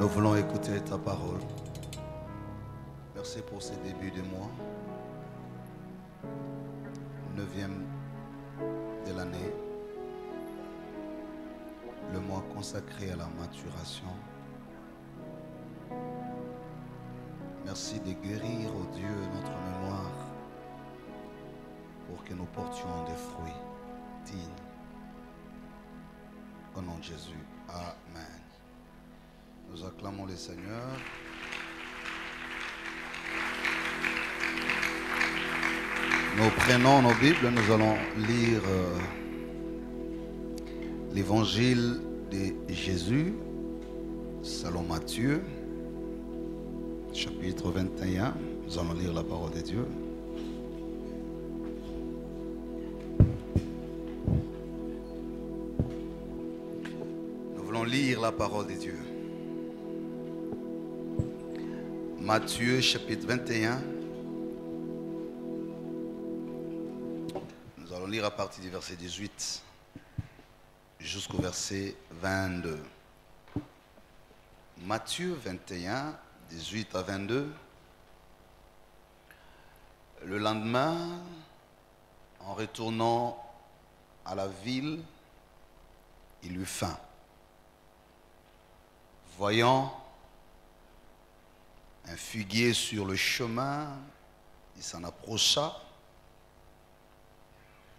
Nous voulons écouter ta parole. Merci pour ces débuts de mois. 9e de l'année. Le mois consacré à la maturation. Merci de guérir, oh Dieu, notre mémoire pour que nous portions des fruits dignes. Au nom de Jésus. Amen. Nous acclamons le Seigneur. Nous prenons nos Bibles, nous allons lire l'évangile de Jésus, selon Matthieu, chapitre 21. Nous allons lire la parole de Dieu. Nous voulons lire la parole de Dieu. Matthieu, chapitre 21. Nous allons lire à partir du verset 18 jusqu'au verset 22. Matthieu 21, 18 à 22. Le lendemain, en retournant à la ville, il eut faim. Voyant un figuier sur le chemin, il s'en approcha,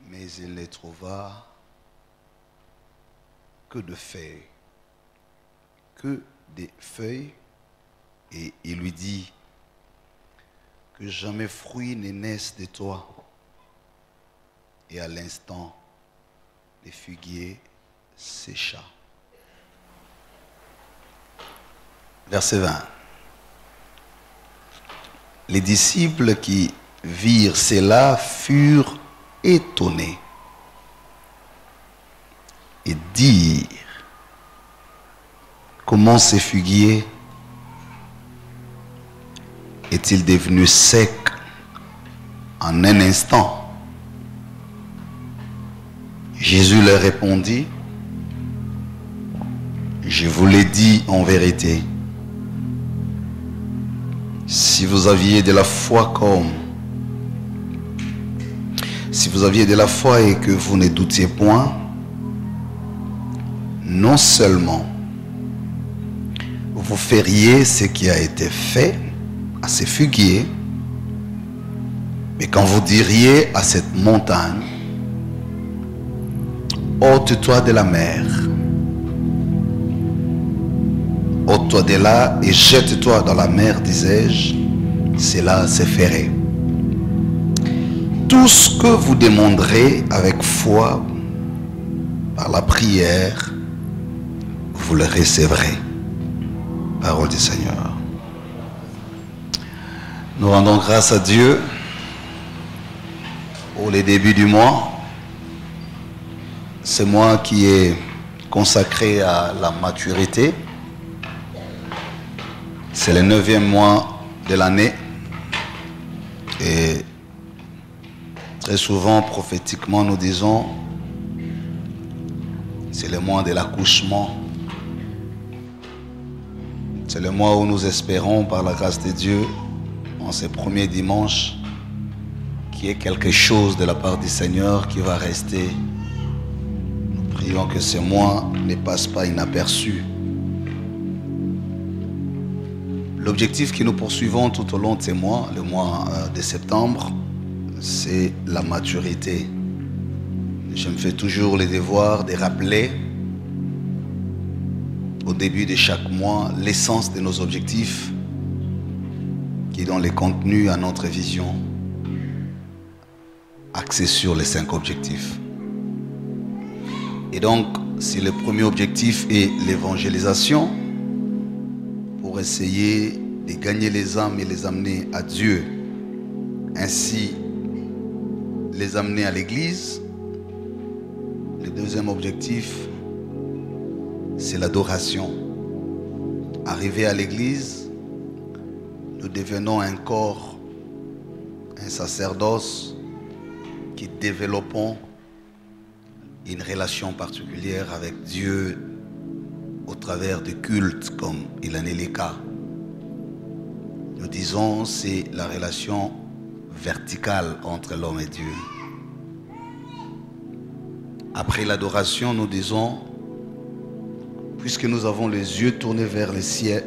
mais il ne trouva que de feuilles. Que des feuilles. Et il lui dit, que jamais fruit ne naisse de toi. Et à l'instant, le figuier sécha. Verset 20. Les disciples qui virent cela furent étonnés et dirent, comment ce figuier est-il devenu sec en un instant? Jésus leur répondit, je vous l'ai dit en vérité, si vous aviez de la foi et que vous ne doutiez point, non seulement vous feriez ce qui a été fait à ces figuiers, mais quand vous diriez à cette montagne, ôte-toi de la mer, ôte-toi de là et jette-toi dans la mer, disais-je, cela se ferait. Tout ce que vous demanderez avec foi, par la prière, vous le recevrez. Parole du Seigneur. Nous rendons grâce à Dieu pour les débuts du mois. Ce mois qui est consacré à la maturité. C'est le 9e mois de l'année. Et très souvent, prophétiquement, nous disons, c'est le mois de l'accouchement. C'est le mois où nous espérons, par la grâce de Dieu, en ces premiers dimanches, qu'il y ait quelque chose de la part du Seigneur qui va rester. Nous prions que ce mois ne passe pas inaperçu. L'objectif que nous poursuivons tout au long de ces mois, le mois de septembre, c'est la maturité. Je me fais toujours le devoir de rappeler au début de chaque mois l'essence de nos objectifs qui donnent les contenus à notre vision axés sur les 5 objectifs. Et donc, si le premier objectif est l'évangélisation, pour essayer de gagner les âmes et les amener à Dieu, ainsi les amener à l'église, le deuxième objectif, c'est l'adoration. Arrivé à l'église, nous devenons un corps, un sacerdoce qui développons une relation particulière avec Dieu au travers de cultes comme il en est le cas. Nous disons c'est la relation verticale entre l'homme et Dieu. Après l'adoration, nous disons, puisque nous avons les yeux tournés vers le ciel,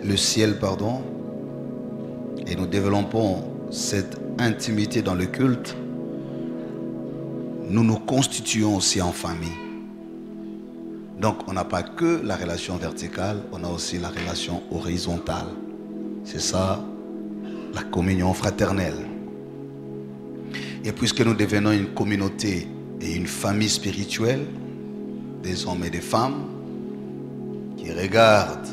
et nous développons cette intimité dans le culte, nous nous constituons aussi en famille. Donc on n'a pas que la relation verticale, on a aussi la relation horizontale. C'est ça, la communion fraternelle. Et puisque nous devenons une communauté et une famille spirituelle, des hommes et des femmes, qui regardent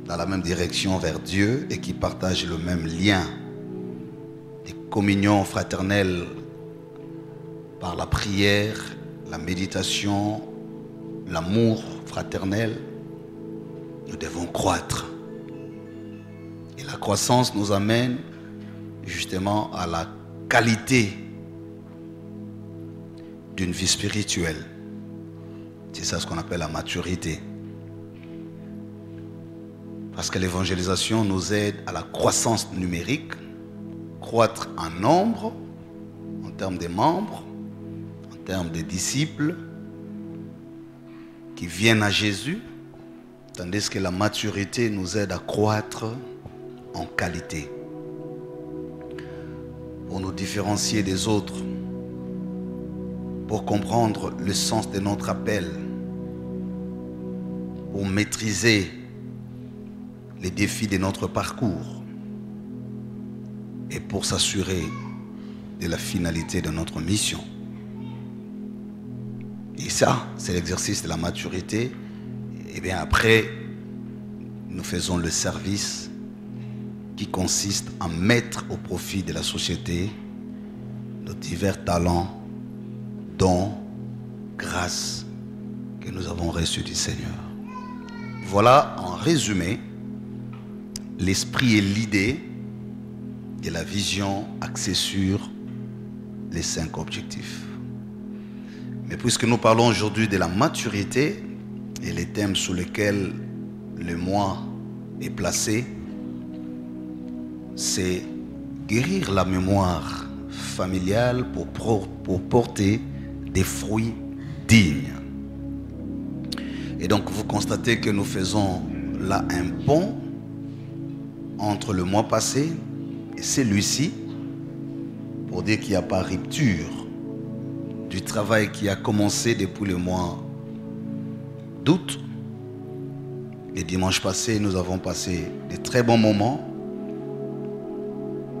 dans la même direction vers Dieu et qui partagent le même lien de communion fraternelle par la prière, la méditation, l'amour fraternel, nous devons croître. Et la croissance nous amène justement à la qualité d'une vie spirituelle. C'est ça ce qu'on appelle la maturité. Parce que l'évangélisation nous aide à la croissance numérique, croître en nombre, en termes de membres, en termes de disciples qui viennent à Jésus, tandis que la maturité nous aide à croître en qualité. Pour nous différencier des autres, pour comprendre le sens de notre appel, pour maîtriser les défis de notre parcours et pour s'assurer de la finalité de notre mission. Et ça, c'est l'exercice de la maturité. Et bien après, nous faisons le service qui consiste à mettre au profit de la société nos divers talents, dons, grâces que nous avons reçus du Seigneur. Voilà en résumé l'esprit et l'idée de la vision axée sur les 5 objectifs. Mais puisque nous parlons aujourd'hui de la maturité et les thèmes sous lesquels le mois est placé, c'est guérir la mémoire familiale pour porter des fruits dignes. Et donc vous constatez que nous faisons là un pont entre le mois passé et celui-ci pour dire qu'il n'y a pas rupture du travail qui a commencé depuis le mois d'août. Les dimanches passés, nous avons passé de très bons moments.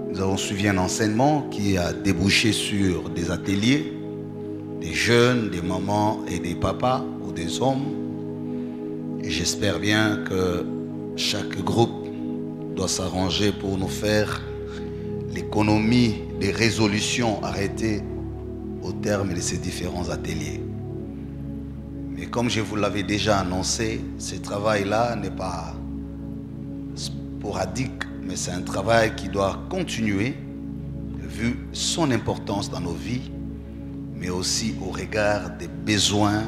Nous avons suivi un enseignement qui a débouché sur des ateliers, des jeunes, des mamans et des papas ou des hommes. Et j'espère bien que chaque groupe doit s'arranger pour nous faire l'économie des résolutions arrêtées au terme de ces différents ateliers. Mais comme je vous l'avais déjà annoncé, ce travail-là n'est pas sporadique, mais c'est un travail qui doit continuer, vu son importance dans nos vies, mais aussi au regard des besoins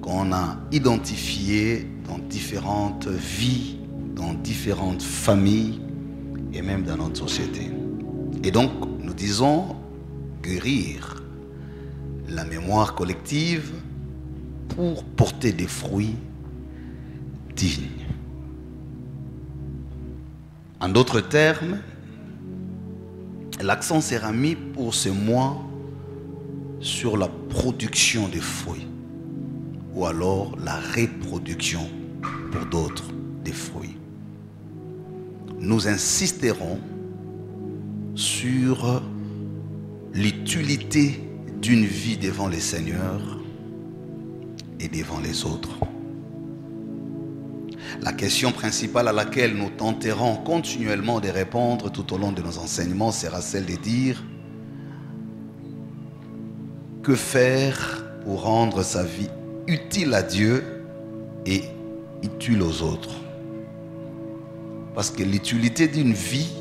qu'on a identifiés dans différentes vies, dans différentes familles et même dans notre société. Et donc, nous disons guérir la mémoire collective pour porter des fruits dignes. En d'autres termes, l'accent sera mis pour ce mois sur la production des fruits ou alors la reproduction pour d'autres des fruits. Nous insisterons sur l'utilité d'une vie devant le Seigneur et devant les autres. La question principale à laquelle nous tenterons continuellement de répondre tout au long de nos enseignements sera celle de dire: que faire pour rendre sa vie utile à Dieu et utile aux autres? Parce que l'utilité d'une vie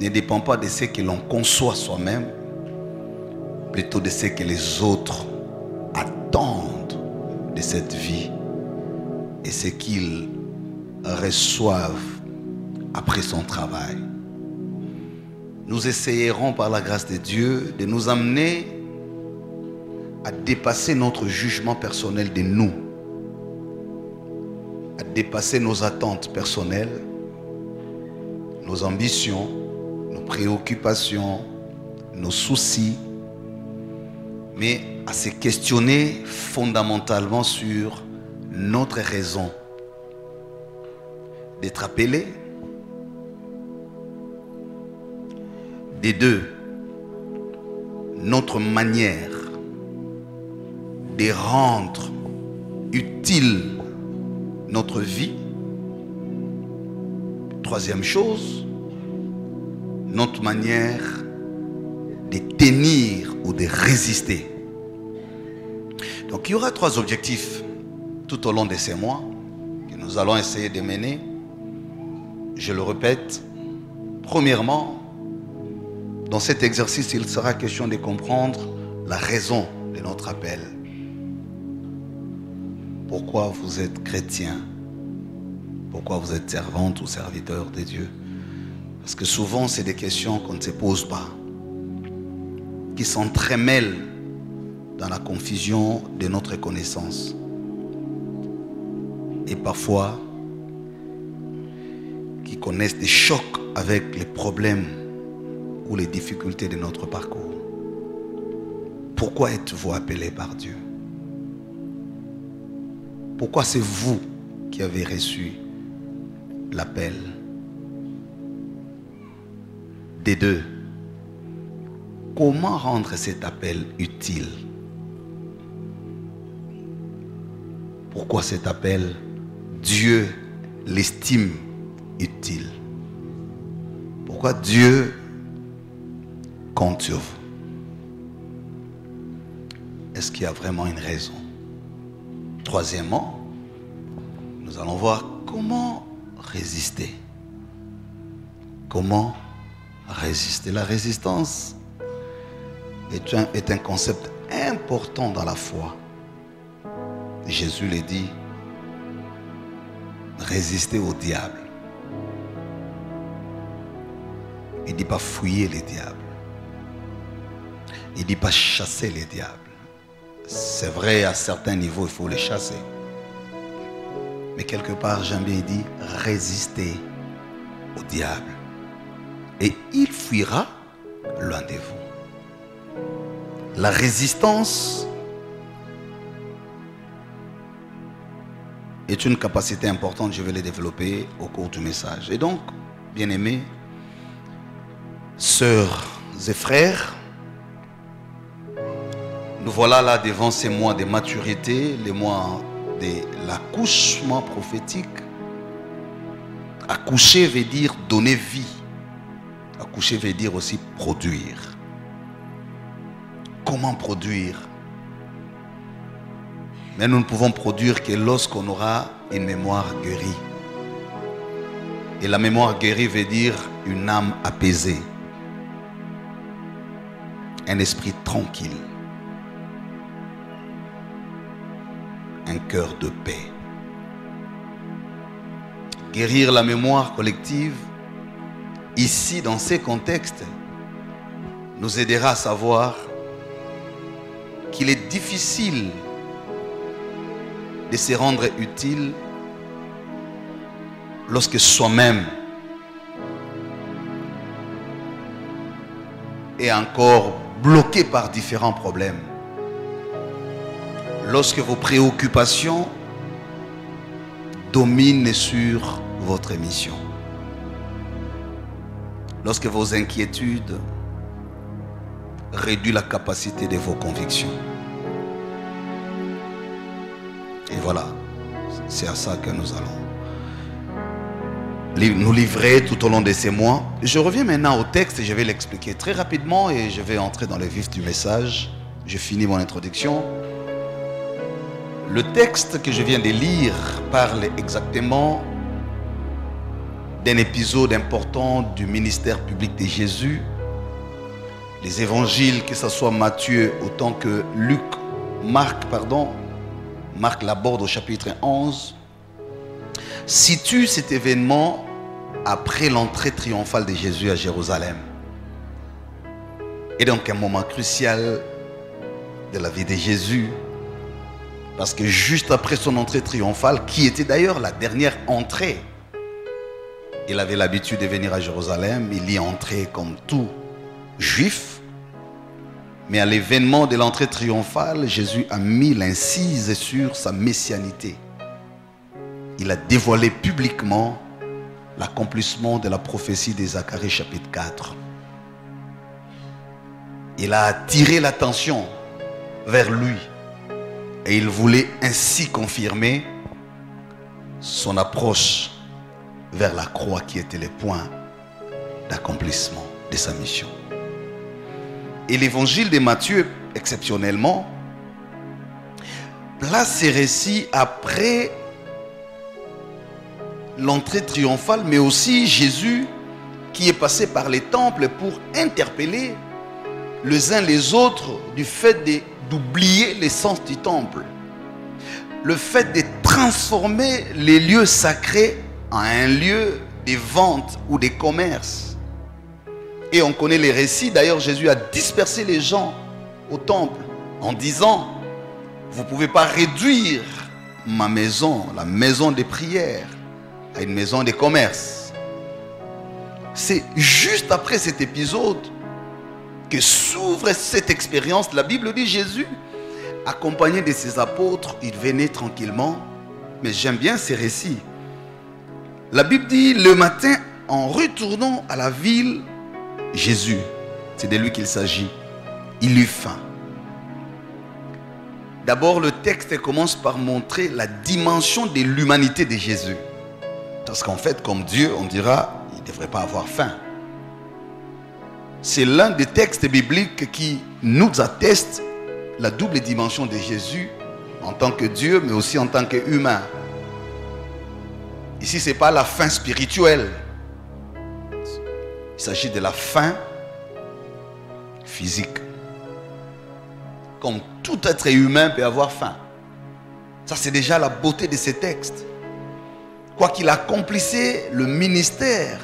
ne dépend pas de ce que l'on conçoit soi-même, plutôt de ce que les autres attendent de cette vie et ce qu'ils reçoivent après son travail. Nous essayerons par la grâce de Dieu de nous amener à dépasser notre jugement personnel de nous, à dépasser nos attentes personnelles, nos ambitions, nos préoccupations, nos soucis, mais à se questionner fondamentalement sur notre raison d'être appelé. Des deux, notre manière de rendre utile notre vie. Troisième chose, notre manière de tenir ou de résister. Donc il y aura 3 objectifs tout au long de ces mois que nous allons essayer de mener. Je le répète, premièrement, dans cet exercice, il sera question de comprendre la raison de notre appel. Pourquoi vous êtes chrétien? Pourquoi vous êtes servante ou serviteur de Dieu? Parce que souvent, c'est des questions qu'on ne se pose pas, qui s'entremêlent dans la confusion de notre connaissance. Et parfois, qui connaissent des chocs avec les problèmes ou les difficultés de notre parcours. Pourquoi êtes-vous appelé par Dieu? Pourquoi c'est vous qui avez reçu l'appel? Des deux, comment rendre cet appel utile? Pourquoi cet appel, Dieu l'estime utile? Pourquoi Dieu compte sur vous? Est-ce qu'il y a vraiment une raison? Troisièmement, nous allons voir comment résister. Comment résister? La résistance est un concept important dans la foi. Jésus l'a dit, résister au diable. Il ne dit pas fuir les diables. Il ne dit pas chasser les diables. C'est vrai, à certains niveaux, il faut les chasser. Mais quelque part, j'aime bien dire, résister au diable. Et il fuira loin de vous. La résistance est une capacité importante, je vais les développer au cours du message. Et donc, bien-aimés, sœurs et frères, nous voilà là devant ces mois de maturité, les mois de l'accouchement prophétique. Accoucher veut dire donner vie. Accoucher veut dire aussi produire. Comment produire? Mais nous ne pouvons produire que lorsqu'on aura une mémoire guérie. Et la mémoire guérie veut dire une âme apaisée. Un esprit tranquille. Un cœur de paix. Guérir la mémoire collective, ici dans ces contextes, nous aidera à savoir qu'il est difficile de se rendre utile lorsque soi-même est encore bloqué par différents problèmes. Lorsque vos préoccupations dominent sur votre mission. Lorsque vos inquiétudes réduisent la capacité de vos convictions. Et voilà, c'est à ça que nous allons nous livrer tout au long de ces mois. Je reviens maintenant au texte et je vais l'expliquer très rapidement et je vais entrer dans le vif du message. Je finis mon introduction. Le texte que je viens de lire parle exactement d'un épisode important du ministère public de Jésus. Les évangiles, que ce soit Matthieu autant que Marc l'aborde au chapitre 11. situe cet événement après l'entrée triomphale de Jésus à Jérusalem. Et donc un moment crucial de la vie de Jésus, parce que juste après son entrée triomphale, qui était d'ailleurs la dernière entrée, il avait l'habitude de venir à Jérusalem, il y entrait comme tout juif, mais à l'événement de l'entrée triomphale, Jésus a mis l'incise sur sa messianité. Il a dévoilé publiquement l'accomplissement de la prophétie de Zacharie chapitre 4. Il a attiré l'attention vers lui et il voulait ainsi confirmer son approche vers la croix qui était le point d'accomplissement de sa mission. Et l'évangile de Matthieu, exceptionnellement, place ces récits après l'entrée triomphale, mais aussi Jésus qui est passé par les temples pour interpeller les uns les autres du fait d'oublier l'essence du temple, le fait de transformer les lieux sacrés en un lieu de vente ou de commerce. Et on connaît les récits. D'ailleurs, Jésus a dispersé les gens au temple en disant: vous ne pouvez pas réduire ma maison, la maison des prières, à une maison de commerce. C'est juste après cet épisode que s'ouvre cette expérience. La Bible dit Jésus, accompagné de ses apôtres, il venait tranquillement. Mais j'aime bien ces récits. La Bible dit, le matin, en retournant à la ville, Jésus, c'est de lui qu'il s'agit, il eut faim. D'abord, le texte commence par montrer la dimension de l'humanité de Jésus. Parce qu'en fait, comme Dieu, on dira, il ne devrait pas avoir faim. C'est l'un des textes bibliques qui nous atteste la double dimension de Jésus en tant que Dieu, mais aussi en tant qu'humain. Ici, ce n'est pas la faim spirituelle. Il s'agit de la faim physique. Comme tout être humain peut avoir faim. Ça, c'est déjà la beauté de ces textes. Quoi qu'il accomplissait le ministère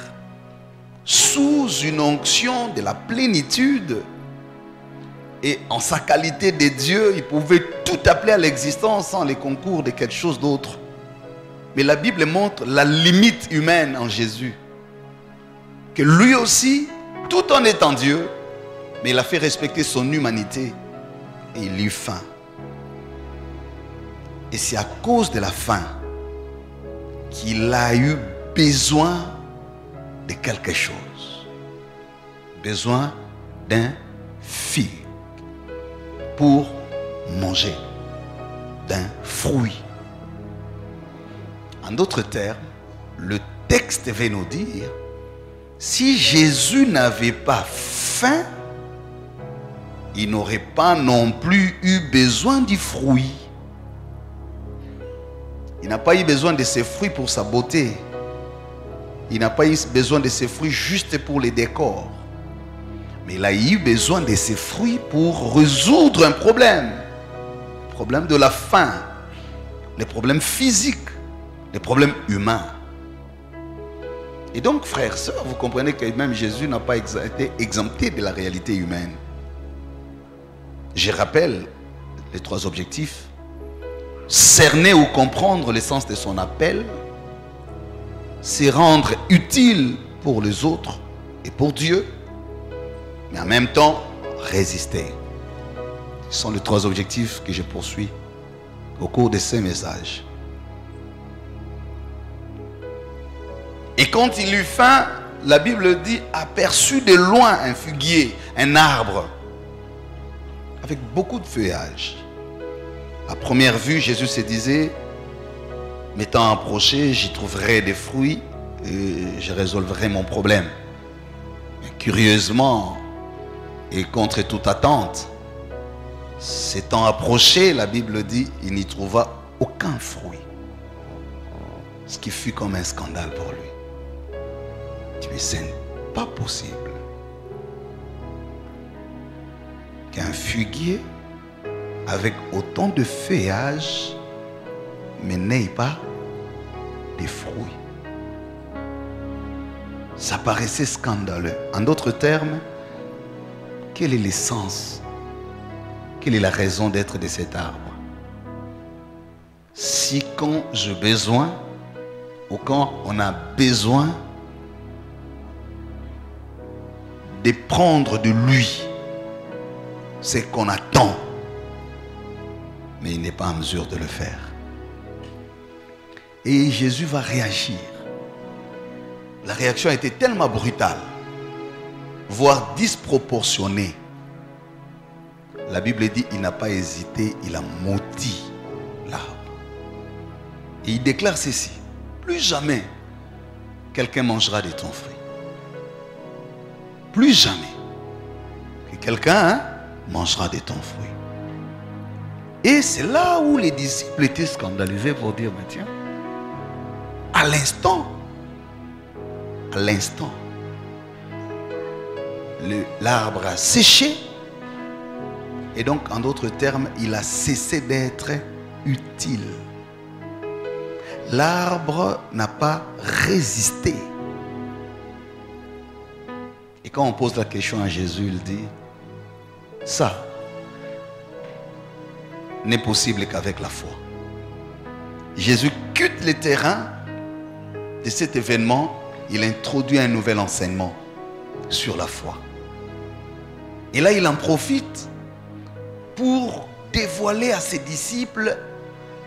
sous une onction de la plénitude, et en sa qualité de Dieu, il pouvait tout appeler à l'existence sans les concours de quelque chose d'autre. Mais la Bible montre la limite humaine en Jésus. Que lui aussi, tout en étant Dieu, mais il a fait respecter son humanité et il eut faim. Et c'est à cause de la faim qu'il a eu besoin de quelque chose. Besoin d'un fig pour manger, d'un fruit. En d'autres termes, le texte veut nous dire, si Jésus n'avait pas faim, il n'aurait pas non plus eu besoin du fruit. Il n'a pas eu besoin de ces fruits pour sa beauté. Il n'a pas eu besoin de ces fruits juste pour les décors. Mais il a eu besoin de ces fruits pour résoudre un problème. Le problème de la faim, les problèmes physiques, les problèmes humains. Et donc, frères, sœurs, vous comprenez que même Jésus n'a pas été exempté de la réalité humaine. Je rappelle les trois objectifs. Cerner ou comprendre le sens de son appel, c'est rendre utile pour les autres et pour Dieu, mais en même temps résister. Ce sont les trois objectifs que je poursuis au cours de ces messages. Et quand il eut faim, la Bible dit, aperçut de loin un figuier, un arbre, avec beaucoup de feuillage. À première vue, Jésus se disait, m'étant approché, j'y trouverai des fruits et je résolverai mon problème. Mais curieusement, et contre toute attente, s'étant approché, la Bible dit, il n'y trouva aucun fruit. Ce qui fut comme un scandale pour lui. Mais ce n'est pas possible qu'un figuier avec autant de feuillage mais n'ait pas des fruits. Ça paraissait scandaleux. En d'autres termes, quelle est l'essence? Quelle est la raison d'être de cet arbre? Si quand j'ai besoin, ou quand on a besoin de prendre de lui, c'est qu'on attend, mais il n'est pas en mesure de le faire. Et Jésus va réagir. La réaction a été tellement brutale, voire disproportionnée. La Bible dit, il n'a pas hésité, il a maudit l'arbre. Et il déclare ceci: plus jamais quelqu'un mangera de ton fruit. Plus jamais que quelqu'un mangera de ton fruit. Et c'est là où les disciples étaient scandalisés pour dire, mais tiens, à l'instant, l'arbre a séché. Et donc, en d'autres termes, il a cessé d'être utile. L'arbre n'a pas résisté. Et quand on pose la question à Jésus, il dit, ça n'est possible qu'avec la foi. Jésus quitte le terrain de cet événement. Il introduit un nouvel enseignement sur la foi. Et là, il en profite pour dévoiler à ses disciples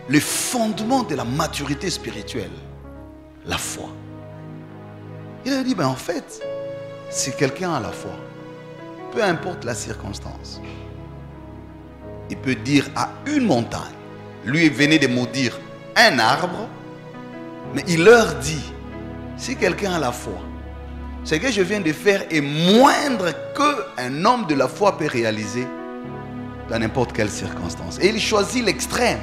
le fondement de la maturité spirituelle, la foi. Il a dit, ben en fait, si quelqu'un a la foi, peu importe la circonstance, il peut dire à une montagne, lui venait de maudire un arbre, mais il leur dit, si quelqu'un a la foi, ce que je viens de faire est moindre qu'un homme de la foi peut réaliser dans n'importe quelle circonstance. Et il choisit l'extrême.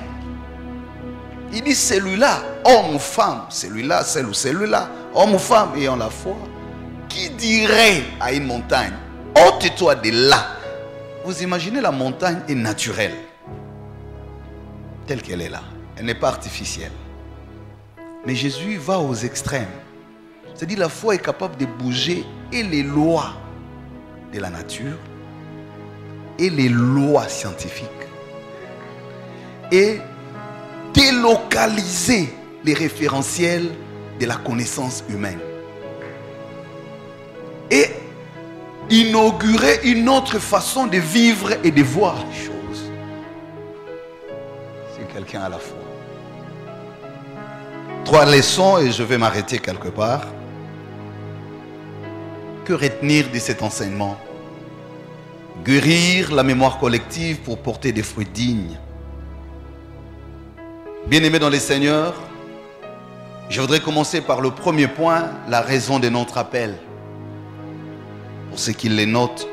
Il dit, celui-là, homme ou femme, celui-là, celle ou celui-là, homme ou femme ayant la foi, qui dirait à une montagne, ôte-toi de là. Vous imaginez, la montagne est naturelle, telle qu'elle est là. Elle n'est pas artificielle. Mais Jésus va aux extrêmes. C'est-à-dire, la foi est capable de bouger et les lois de la nature et les lois scientifiques et délocaliser les référentiels de la connaissance humaine et inaugurer une autre façon de vivre et de voir les choses. Si quelqu'un a la foi. 3 leçons et je vais m'arrêter quelque part. Que retenir de cet enseignement? Guérir la mémoire collective pour porter des fruits dignes. Bien-aimés dans les Seigneurs, je voudrais commencer par le premier point, la raison de notre appel. Pour ceux qui les notent,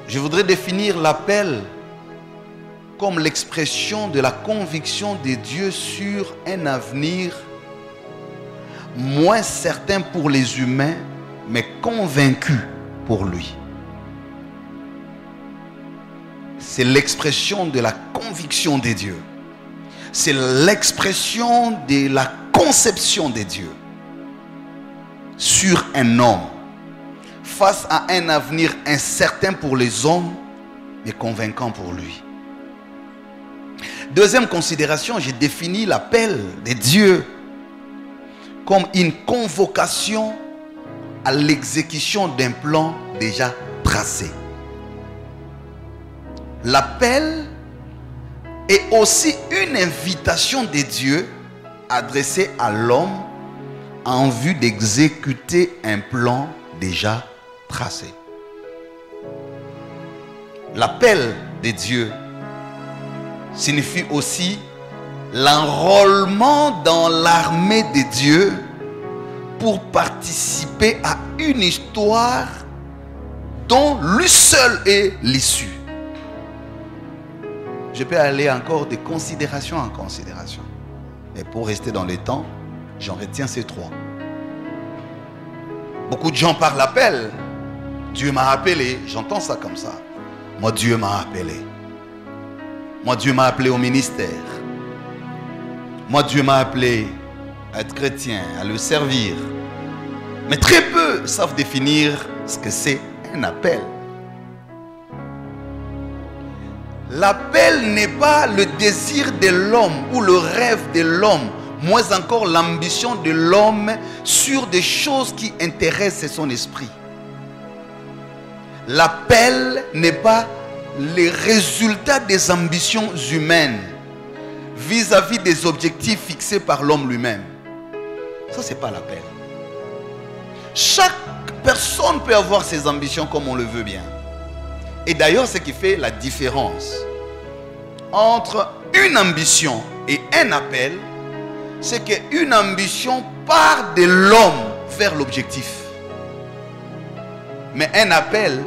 je voudrais définir l'appel comme l'expression de la conviction de Dieu sur un avenir moins certain pour les humains, mais convaincu pour lui. C'est l'expression de la conviction de Dieu. C'est l'expression de la conception de Dieu sur un homme face à un avenir incertain pour les hommes, mais convaincant pour lui. Deuxième considération, j'ai défini l'appel de Dieu comme une convocation à l'exécution d'un plan déjà tracé. L'appel est aussi une invitation de Dieu adressée à l'homme en vue d'exécuter un plan déjà tracé. L'appel de Dieu signifie aussi l'enrôlement dans l'armée de Dieu pour participer à une histoire dont lui seul est l'issue. Je peux aller encore de considération en considération. Mais pour rester dans les temps, j'en retiens ces 3. Beaucoup de gens par l'appel. Dieu m'a appelé. J'entends ça comme ça. Moi, Dieu m'a appelé. Moi, Dieu m'a appelé au ministère. Moi, Dieu m'a appelé à être chrétien, à le servir. Mais très peu savent définir ce que c'est un appel. L'appel n'est pas le désir de l'homme ou le rêve de l'homme, moins encore l'ambition de l'homme sur des choses qui intéressent son esprit. L'appel n'est pas le résultat des ambitions humaines vis-à-vis des objectifs fixés par l'homme lui-même. Ça, c'est pas l'appel. Chaque personne peut avoir ses ambitions comme on le veut bien. Et d'ailleurs, ce qui fait la différence entre une ambition et un appel, c'est qu'une ambition part de l'homme vers l'objectif. Mais un appel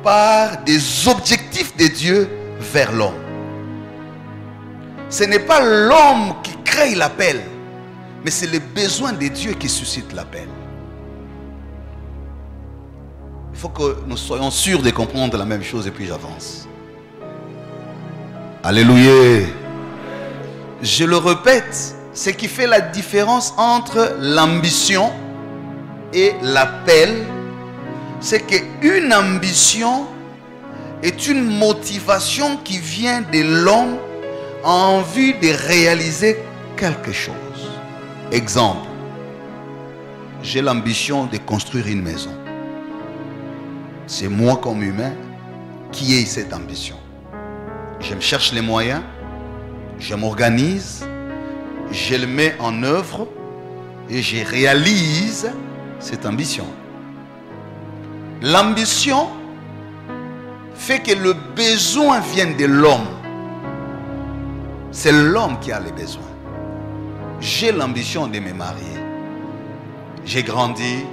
part des objectifs de Dieu vers l'homme. Ce n'est pas l'homme qui crée l'appel, mais c'est le besoin de Dieu qui suscite l'appel. Il faut que nous soyons sûrs de comprendre la même chose et puis j'avance. Alléluia. Je le répète, ce qui fait la différence entre l'ambition et l'appel, c'est qu'une ambition est une motivation qui vient de l'homme en vue de réaliser quelque chose. Exemple, j'ai l'ambition de construire une maison. C'est moi comme humain qui ai cette ambition. Je me cherche les moyens, je m'organise, je le mets en œuvre et je réalise cette ambition. L'ambition fait que le besoin vient de l'homme. C'est l'homme qui a les besoins. J'ai l'ambition de me marier. J'ai grandi,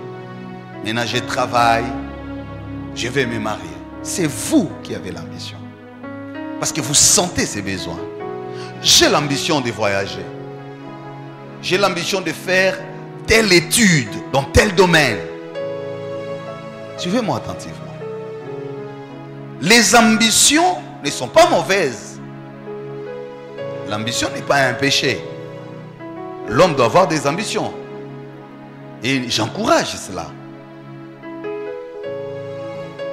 maintenant je travaille, je vais me marier. C'est vous qui avez l'ambition. Parce que vous sentez ces besoins. J'ai l'ambition de voyager. J'ai l'ambition de faire telle étude dans tel domaine. Suivez-moi attentivement. Les ambitions ne sont pas mauvaises. L'ambition n'est pas un péché. L'homme doit avoir des ambitions. Et j'encourage cela.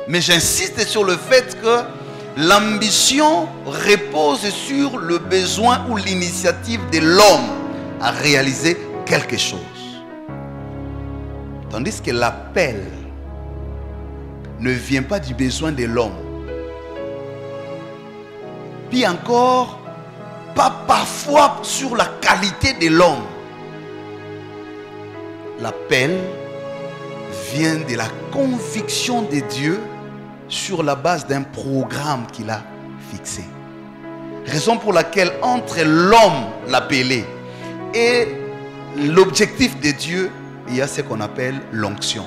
Mais j'insiste sur le fait que l'ambition repose sur le besoin ou l'initiative de l'homme à réaliser quelque chose. Tandis que l'appel ne vient pas du besoin de l'homme. Puis encore, pas parfois sur la qualité de l'homme. L'appel vient de la conviction de Dieu sur la base d'un programme qu'il a fixé. Raison pour laquelle entre l'homme, l'appelé, et l'objectif de Dieu, il y a ce qu'on appelle l'onction.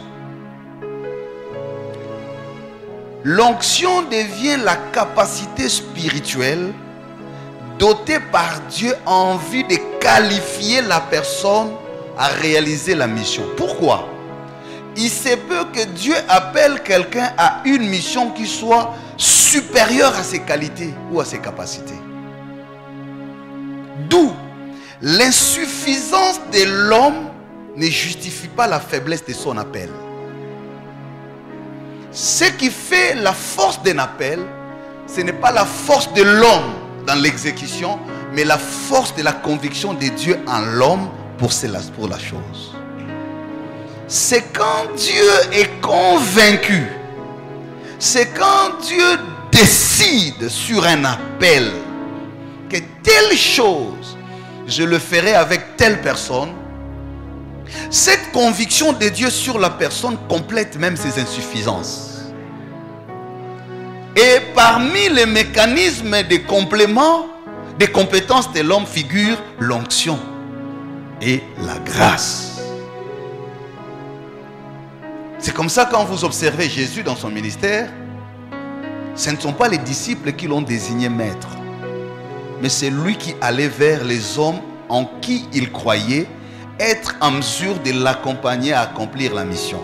L'onction devient la capacité spirituelle dotée par Dieu en vue de qualifier la personne à réaliser la mission. Pourquoi? Il se peut que Dieu appelle quelqu'un à une mission qui soit supérieure à ses qualités ou à ses capacités. D'où l'insuffisance de l'homme ne justifie pas la faiblesse de son appel. Ce qui fait la force d'un appel, ce n'est pas la force de l'homme dans l'exécution, mais la force de la conviction de Dieu en l'homme pour la chose. C'est quand Dieu est convaincu, c'est quand Dieu décide sur un appel que telle chose, je le ferai avec telle personne. Cette conviction de Dieu sur la personne complète même ses insuffisances. Et parmi les mécanismes de complément des compétences de l'homme figure l'onction et la grâce. C'est comme ça quand vous observez Jésus dans son ministère, ce ne sont pas les disciples qui l'ont désigné maître, mais c'est lui qui allait vers les hommes en qui il croyait être en mesure de l'accompagner à accomplir la mission.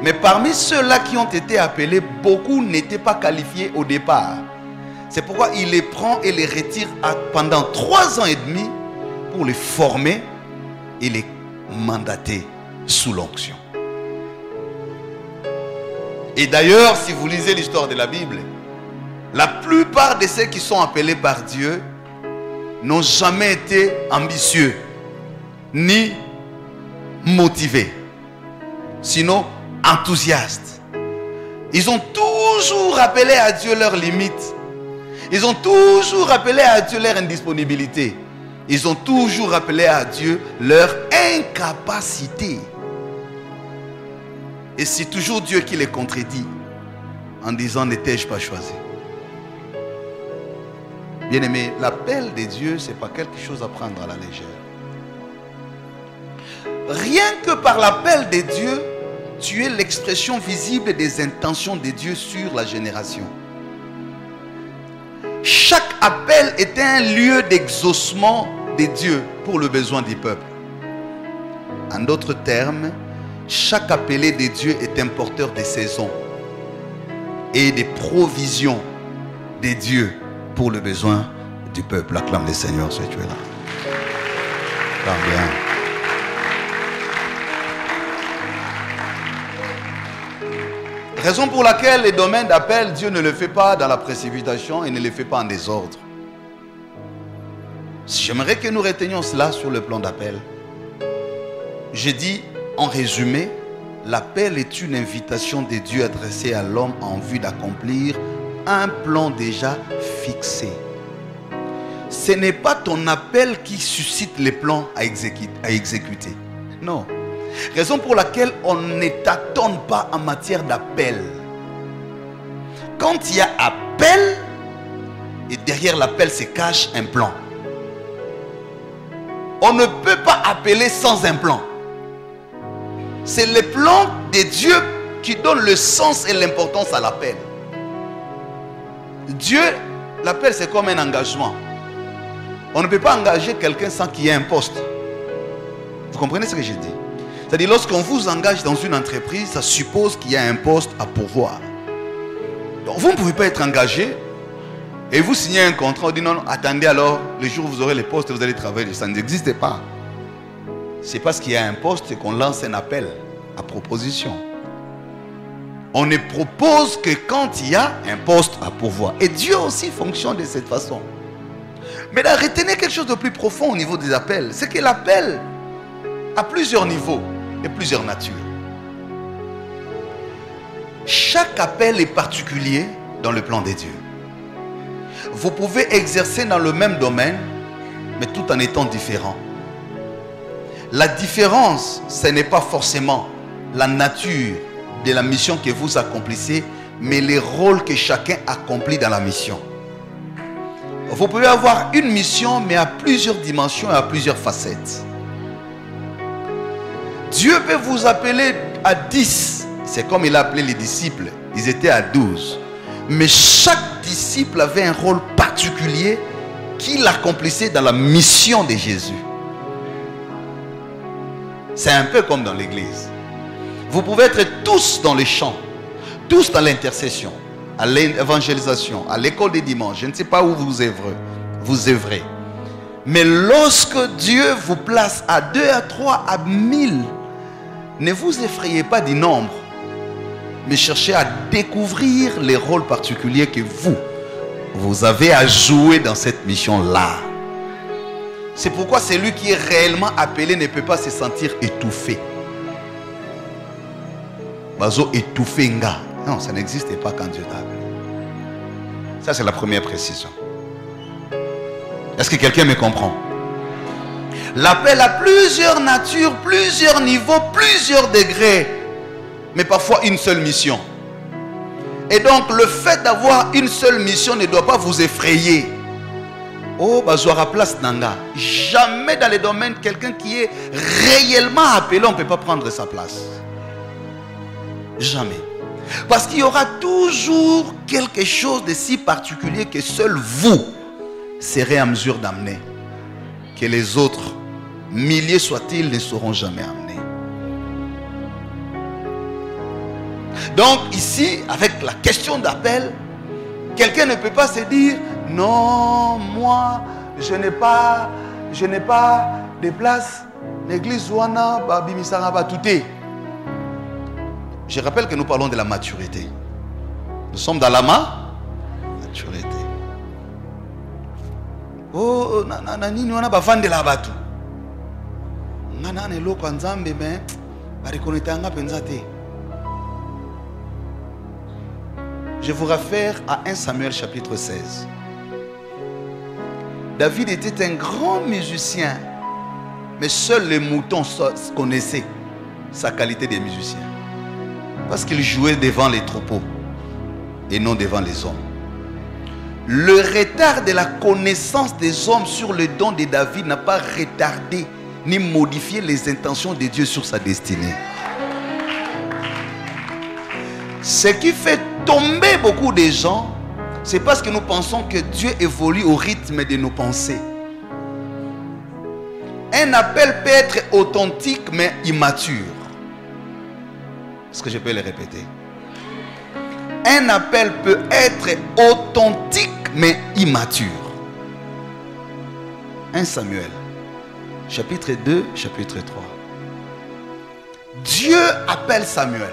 Mais parmi ceux-là qui ont été appelés, beaucoup n'étaient pas qualifiés au départ. C'est pourquoi il les prend et les retire pendant 3 ans et demi pour les former et les mandater sous l'onction. Et d'ailleurs, si vous lisez l'histoire de la Bible, la plupart de ceux qui sont appelés par Dieu n'ont jamais été ambitieux ni motivés, sinon enthousiastes. Ils ont toujours rappelé à Dieu leurs limites. Ils ont toujours rappelé à Dieu leur indisponibilité. Ils ont toujours rappelé à Dieu leur incapacité. Et c'est toujours Dieu qui les contredit en disant: n'étais-je pas choisi? Bien-aimé, l'appel de Dieu, ce n'est pas quelque chose à prendre à la légère. Rien que par l'appel de Dieu, tu es l'expression visible des intentions de Dieu sur la génération. Chaque appel est un lieu d'exaucement de Dieu pour le besoin du peuple. En d'autres termes, chaque appelé de Dieu est un porteur de saisons et des provisions de Dieu pour le besoin du peuple. Acclame le Seigneur si tu es là. Acclame bien. Raison pour laquelle les domaines d'appel, Dieu ne le fait pas dans la précipitation et ne le fait pas en désordre. J'aimerais que nous retenions cela sur le plan d'appel. J'ai dit en résumé, l'appel est une invitation de Dieu adressée à l'homme en vue d'accomplir un plan déjà fixé. Ce n'est pas ton appel qui suscite les plans à exécuter. Non. Raison pour laquelle on ne tâtonne pas en matière d'appel. Quand il y a appel, et derrière l'appel se cache un plan. On ne peut pas appeler sans un plan. C'est le plan de Dieu qui donne le sens et l'importance à l'appel. Dieu, l'appel c'est comme un engagement. On ne peut pas engager quelqu'un sans qu'il y ait un poste. Vous comprenez ce que j'ai dit? C'est-à-dire, lorsqu'on vous engage dans une entreprise, ça suppose qu'il y a un poste à pourvoir. Donc vous ne pouvez pas être engagé et vous signez un contrat, on dit non, attendez alors, le jour où vous aurez le poste, vous allez travailler. Ça n'existe pas. C'est parce qu'il y a un poste qu'on lance un appel à proposition. On ne propose que quand il y a un poste à pourvoir. Et Dieu aussi fonctionne de cette façon. Mais là, retenez quelque chose de plus profond au niveau des appels. C'est que l'appel a plusieurs niveaux et plusieurs natures. Chaque appel est particulier dans le plan de Dieu. Vous pouvez exercer dans le même domaine, mais tout en étant différent. La différence, ce n'est pas forcément la nature de la mission que vous accomplissez, mais les rôles que chacun accomplit dans la mission. Vous pouvez avoir une mission, mais à plusieurs dimensions et à plusieurs facettes. Dieu peut vous appeler à 10. C'est comme il a appelé les disciples. Ils étaient à 12. Mais chaque disciple avait un rôle particulier qu'il accomplissait dans la mission de Jésus. C'est un peu comme dans l'église. Vous pouvez être tous dans les chants, tous dans l'intercession, à l'évangélisation, à l'école des dimanches. Je ne sais pas où vous œuvrez. Mais lorsque Dieu vous place à 2, à 3, à 1000, ne vous effrayez pas du nombre, mais cherchez à découvrir les rôles particuliers que vous avez à jouer dans cette mission-là. C'est pourquoi celui qui est réellement appelé ne peut pas se sentir étouffé. Bazo étouffé nga. Non, ça n'existe pas quand Dieu t'a appelé. Ça, c'est la première précision. Est-ce que quelqu'un me comprend? L'appel a plusieurs natures, plusieurs niveaux, plusieurs degrés, mais parfois une seule mission. Et donc, le fait d'avoir une seule mission ne doit pas vous effrayer. Oh, Bazoara place Nanga. Jamais dans les domaines, quelqu'un qui est réellement appelé, on ne peut pas prendre sa place. Jamais. Parce qu'il y aura toujours quelque chose de si particulier que seul vous serez en mesure d'amener. Que les autres, milliers soient-ils, ne seront jamais amenés. Donc ici, avec la question d'appel, quelqu'un ne peut pas se dire non, moi, je n'ai pas je n'ai pas de place. L'église Ouana, Bimisara, Batouté. Je rappelle que nous parlons de la maturité. Nous sommes dans la maturité. Oh, nani wana bavande la batu. Nana ne loko nzambe mais barikonetanga penza te. Je vous réfère à 1 Samuel chapitre 16. David était un grand musicien, mais seuls les moutons connaissaient sa qualité de musicien. Parce qu'il jouait devant les troupeaux et non devant les hommes. Le retard de la connaissance des hommes sur le don de David n'a pas retardé ni modifié les intentions de Dieu sur sa destinée. Ce qui fait tomber beaucoup de gens, c'est parce que nous pensons que Dieu évolue au rythme de nos pensées. Un appel peut être authentique mais immature. Est-ce que je peux le répéter? Un appel peut être authentique mais immature. 1 Samuel, chapitre 2, chapitre 3. Dieu appelle Samuel.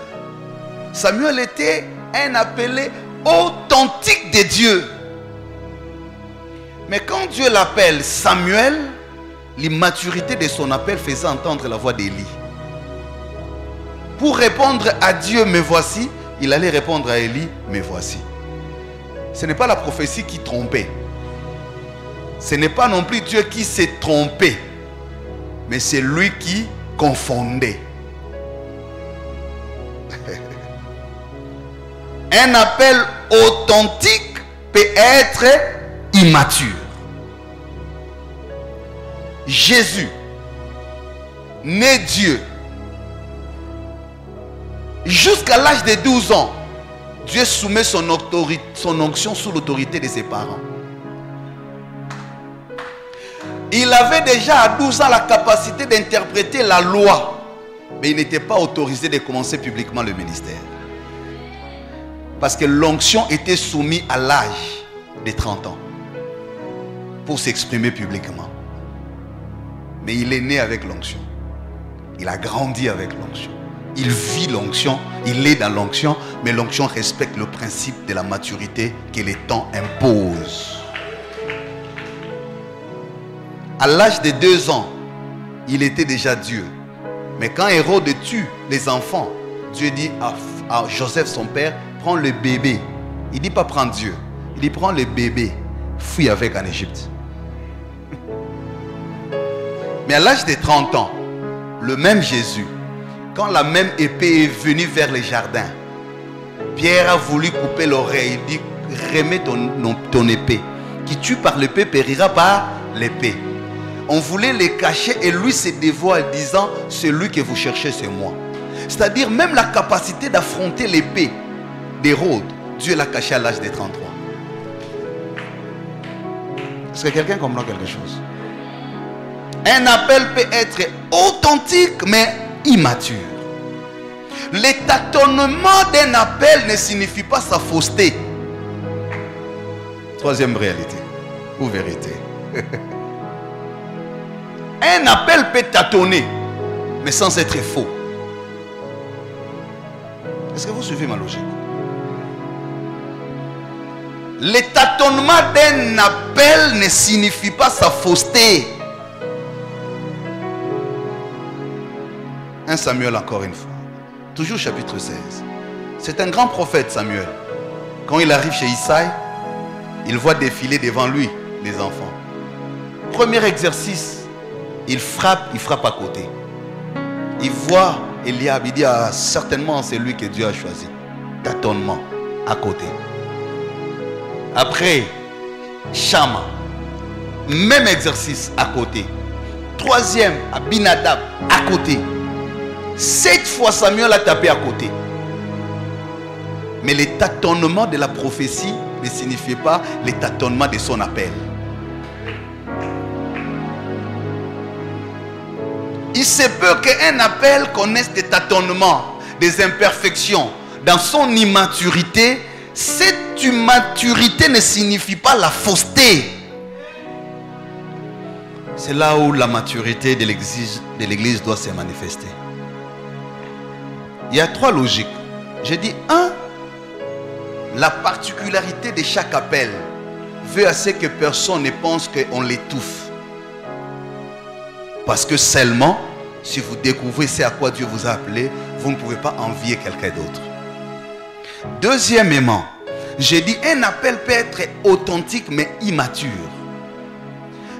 Samuel était un appelé authentique de Dieu. Mais quand Dieu l'appelle Samuel, l'immaturité de son appel faisait entendre la voix d'Élie. Pour répondre à Dieu, me voici, il allait répondre à Élie, me voici. Ce n'est pas la prophétie qui trompait. Ce n'est pas non plus Dieu qui s'est trompé. Mais c'est lui qui confondait. Un appel authentique peut être immature. Jésus, né Dieu, jusqu'à l'âge de 12 ans, Dieu soumet son onction sous l'autorité de ses parents. Il avait déjà à 12 ans la capacité d'interpréter la loi, mais il n'était pas autorisé de commencer publiquement le ministère. Parce que l'onction était soumise à l'âge de 30 ans pour s'exprimer publiquement. Mais il est né avec l'onction. Il a grandi avec l'onction. Il vit l'onction, il est dans l'onction, mais l'onction respecte le principe de la maturité que les temps imposent. À l'âge de 2 ans, il était déjà Dieu. Mais quand Hérode tue les enfants, Dieu dit à Joseph, son père, prends le bébé. Il ne dit pas prends Dieu. Il dit prends le bébé, fuis avec en Égypte. Mais à l'âge de 30 ans, le même Jésus, quand la même épée est venue vers les jardins, Pierre a voulu couper l'oreille. Il dit remets ton épée. Qui tue par l'épée périra par l'épée. On voulait les cacher et lui se dévoile disant celui que vous cherchez c'est moi. C'est-à-dire même la capacité d'affronter l'épée d'Hérode, Dieu l'a caché à l'âge de 33. Est-ce que quelqu'un comprend quelque chose? Un appel peut être authentique mais immature. Le tâtonnement d'un appel ne signifie pas sa fausseté. Troisième réalité ou vérité. Un appel peut tâtonner mais sans être faux. Est-ce que vous suivez ma logique? Le tâtonnement d'un appel ne signifie pas sa fausseté. 1 Samuel encore une fois. Toujours chapitre 16. C'est un grand prophète Samuel. Quand il arrive chez Isaïe, il voit défiler devant lui les enfants. Premier exercice, il frappe à côté. Il voit Eliab, il dit certainement c'est lui que Dieu a choisi. Tâtonnement à côté. Après, Shama, même exercice à côté. Troisième, Abinadab à côté. 7 fois Samuel a tapé à côté. Mais le tâtonnement de la prophétie ne signifiait pas le tâtonnement de son appel. Il se peut qu'un appel connaisse des tâtonnements, des imperfections. Dans son immaturité, cette immaturité ne signifie pas la fausseté. C'est là où la maturité de l'église doit se manifester. Il y a 3 logiques. J'ai dit 1, la particularité de chaque appel veut à ce que personne ne pense qu'on l'étouffe. Parce que seulement, si vous découvrez ce à quoi Dieu vous a appelé, vous ne pouvez pas envier quelqu'un d'autre. Deuxièmement, j'ai dit un appel peut être authentique mais immature.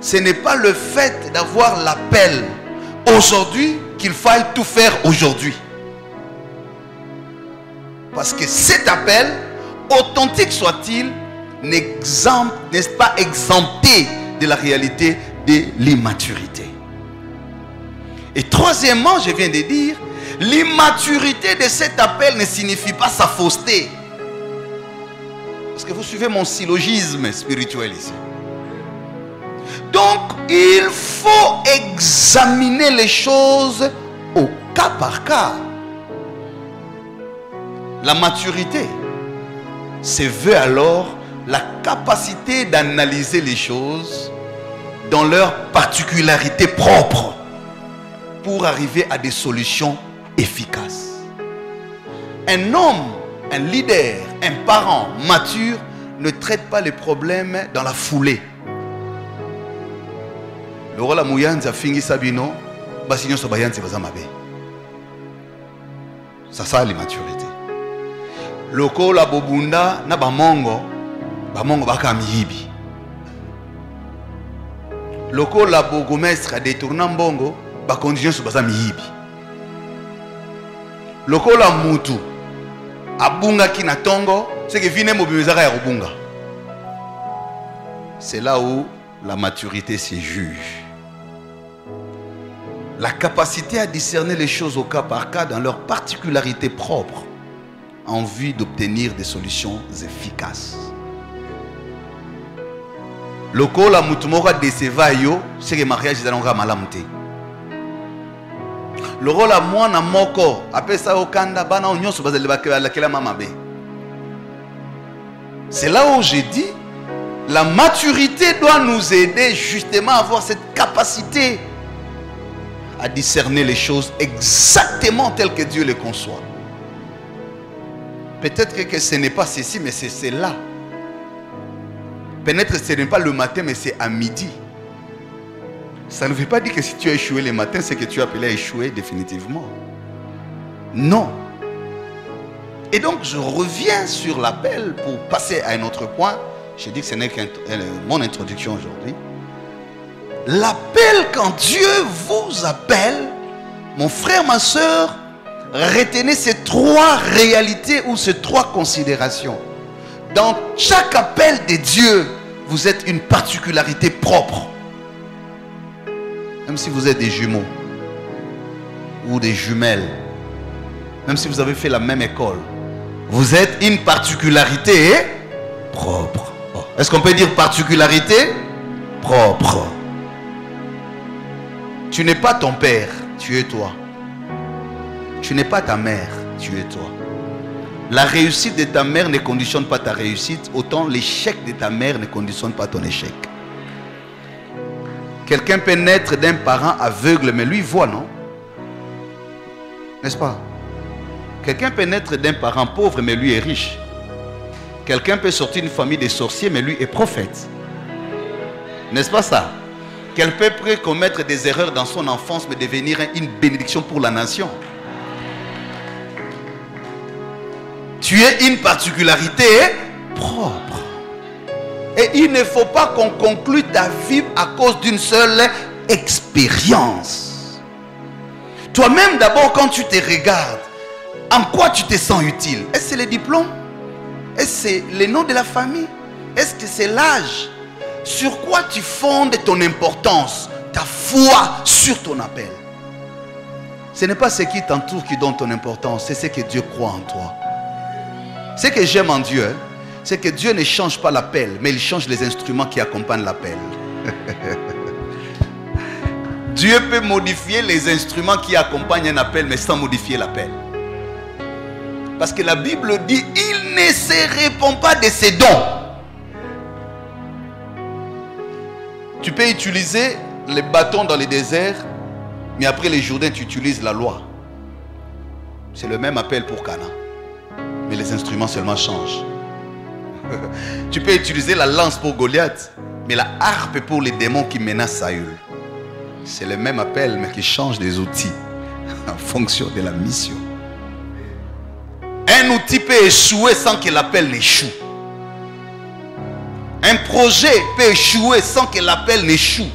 Ce n'est pas le fait d'avoir l'appel aujourd'hui qu'il faille tout faire aujourd'hui. Parce que cet appel, authentique soit-il, n'est pas exempté de la réalité de l'immaturité. Et troisièmement, je viens de dire, l'immaturité de cet appel ne signifie pas sa fausseté. Parce que vous suivez mon syllogisme spirituel ici. Donc, il faut examiner les choses au cas par cas. La maturité se veut alors la capacité d'analyser les choses dans leur particularité propre pour arriver à des solutions efficaces. Un homme, un leader, un parent mature ne traite pas les problèmes dans la foulée. Le rôle à Mouyanza fingi sabino, basignon sobayanze bazamabe. Ça l'immaturité. Le rôle à Bobunda na bamongo baka mihibi. Le rôle à Bogomestre a détourné mbongo ba condition sur baza mihibi. Le rôle à Mutu abunga kina tongo, c'est que vine mobimezaka ya kubunga. C'est là où la maturité se juge. La capacité à discerner les choses au cas par cas dans leur particularité propre en vue d'obtenir des solutions efficaces. Le col à Mutumora déceva yo, c'est que mariage est dans malamte. Le rôle à moi na moko, après ça au kanda bana onyo so bazali bakela mamabe. C'est là où j'ai dit, la maturité doit nous aider justement à avoir cette capacité à discerner les choses exactement telles que Dieu les conçoit. Peut-être que ce n'est pas ceci, mais c'est cela. Peut-être que ce n'est pas le matin, mais c'est à midi. Ça ne veut pas dire que si tu as échoué le matin, c'est que tu as appelé à échouer définitivement. Non. Et donc, je reviens sur l'appel pour passer à un autre point. J'ai dit que ce n'est que mon introduction aujourd'hui. L'appel, quand Dieu vous appelle, mon frère, ma soeur, retenez ces 3 réalités ou ces 3 considérations. Dans chaque appel de Dieu, vous êtes une particularité propre. Même si vous êtes des jumeaux ou des jumelles, même si vous avez fait la même école, vous êtes une particularité propre. Est-ce qu'on peut dire particularité propre? Tu n'es pas ton père, tu es toi. Tu n'es pas ta mère, tu es toi. La réussite de ta mère ne conditionne pas ta réussite, autant l'échec de ta mère ne conditionne pas ton échec. Quelqu'un peut naître d'un parent aveugle, mais lui voit, non? N'est-ce pas? Quelqu'un peut naître d'un parent pauvre, mais lui est riche. Quelqu'un peut sortir d'une famille de sorciers, mais lui est prophète. N'est-ce pas ça? Quelqu'un peut commettre des erreurs dans son enfance, mais devenir une bénédiction pour la nation. Tu es une particularité propre. Et il ne faut pas qu'on conclue ta vie à cause d'une seule expérience. Toi-même d'abord, quand tu te regardes, en quoi tu te sens utile? Est-ce que c'est les diplômes? Est-ce que c'est le nom de la famille? Est-ce que c'est l'âge? Sur quoi tu fondes ton importance, ta foi sur ton appel? Ce n'est pas ce qui t'entoure qui donne ton importance, c'est ce que Dieu croit en toi. Ce que j'aime en Dieu, c'est que Dieu ne change pas l'appel, mais il change les instruments qui accompagnent l'appel. Dieu peut modifier les instruments qui accompagnent un appel, mais sans modifier l'appel. Parce que la Bible dit, il ne se répand pas de ses dons. Tu peux utiliser les bâtons dans les déserts, mais après les Jourdains, tu utilises la loi. C'est le même appel pour Cana. Mais les instruments seulement changent. Tu peux utiliser la lance pour Goliath, mais la harpe pour les démons qui menacent Saül. C'est le même appel, mais qui change des outils en fonction de la mission. Un outil peut échouer sans que l'appel n'échoue. Un projet peut échouer sans que l'appel n'échoue.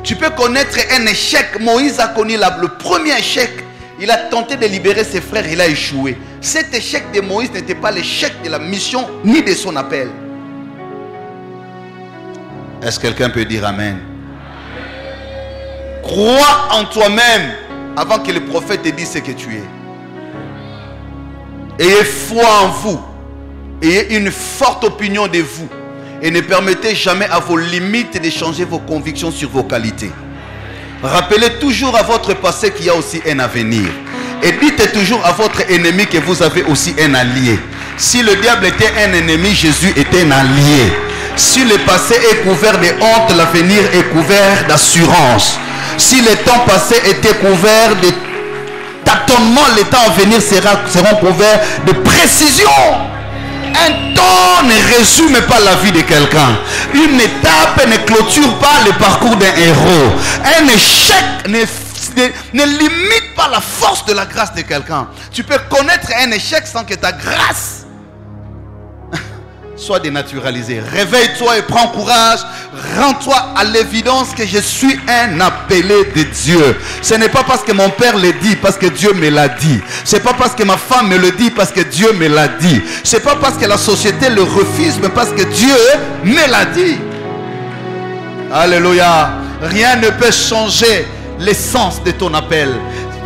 Tu peux connaître un échec. Moïse a connu le premier échec. Il a tenté de libérer ses frères, il a échoué. Cet échec de Moïse n'était pas l'échec de la mission ni de son appel. Est-ce que quelqu'un peut dire Amen? Crois en toi-même avant que le prophète te dise ce que tu es. Ayez foi en vous. Ayez une forte opinion de vous. Et ne permettez jamais à vos limites de changer vos convictions sur vos qualités. Rappelez toujours à votre passé qu'il y a aussi un avenir. Et dites toujours à votre ennemi que vous avez aussi un allié. Si le diable était un ennemi, Jésus était un allié. Si le passé est couvert de honte, l'avenir est couvert d'assurance. Si le temps passé était couvert de tâtonnement, les temps à venir seront couverts de précision. Un temps ne résume pas la vie de quelqu'un. Une étape ne clôture pas le parcours d'un héros. Un échec ne limite pas la force de la grâce de quelqu'un. Tu peux connaître un échec sans que ta grâce soit dénaturalisée. Réveille-toi et prends courage. Rends-toi à l'évidence que je suis un appelé de Dieu. Ce n'est pas parce que mon père le dit, parce que Dieu me l'a dit. Ce n'est pas parce que ma femme me le dit, parce que Dieu me l'a dit. Ce n'est pas parce que la société le refuse, mais parce que Dieu me l'a dit. Alléluia. Rien ne peut changer l'essence de ton appel.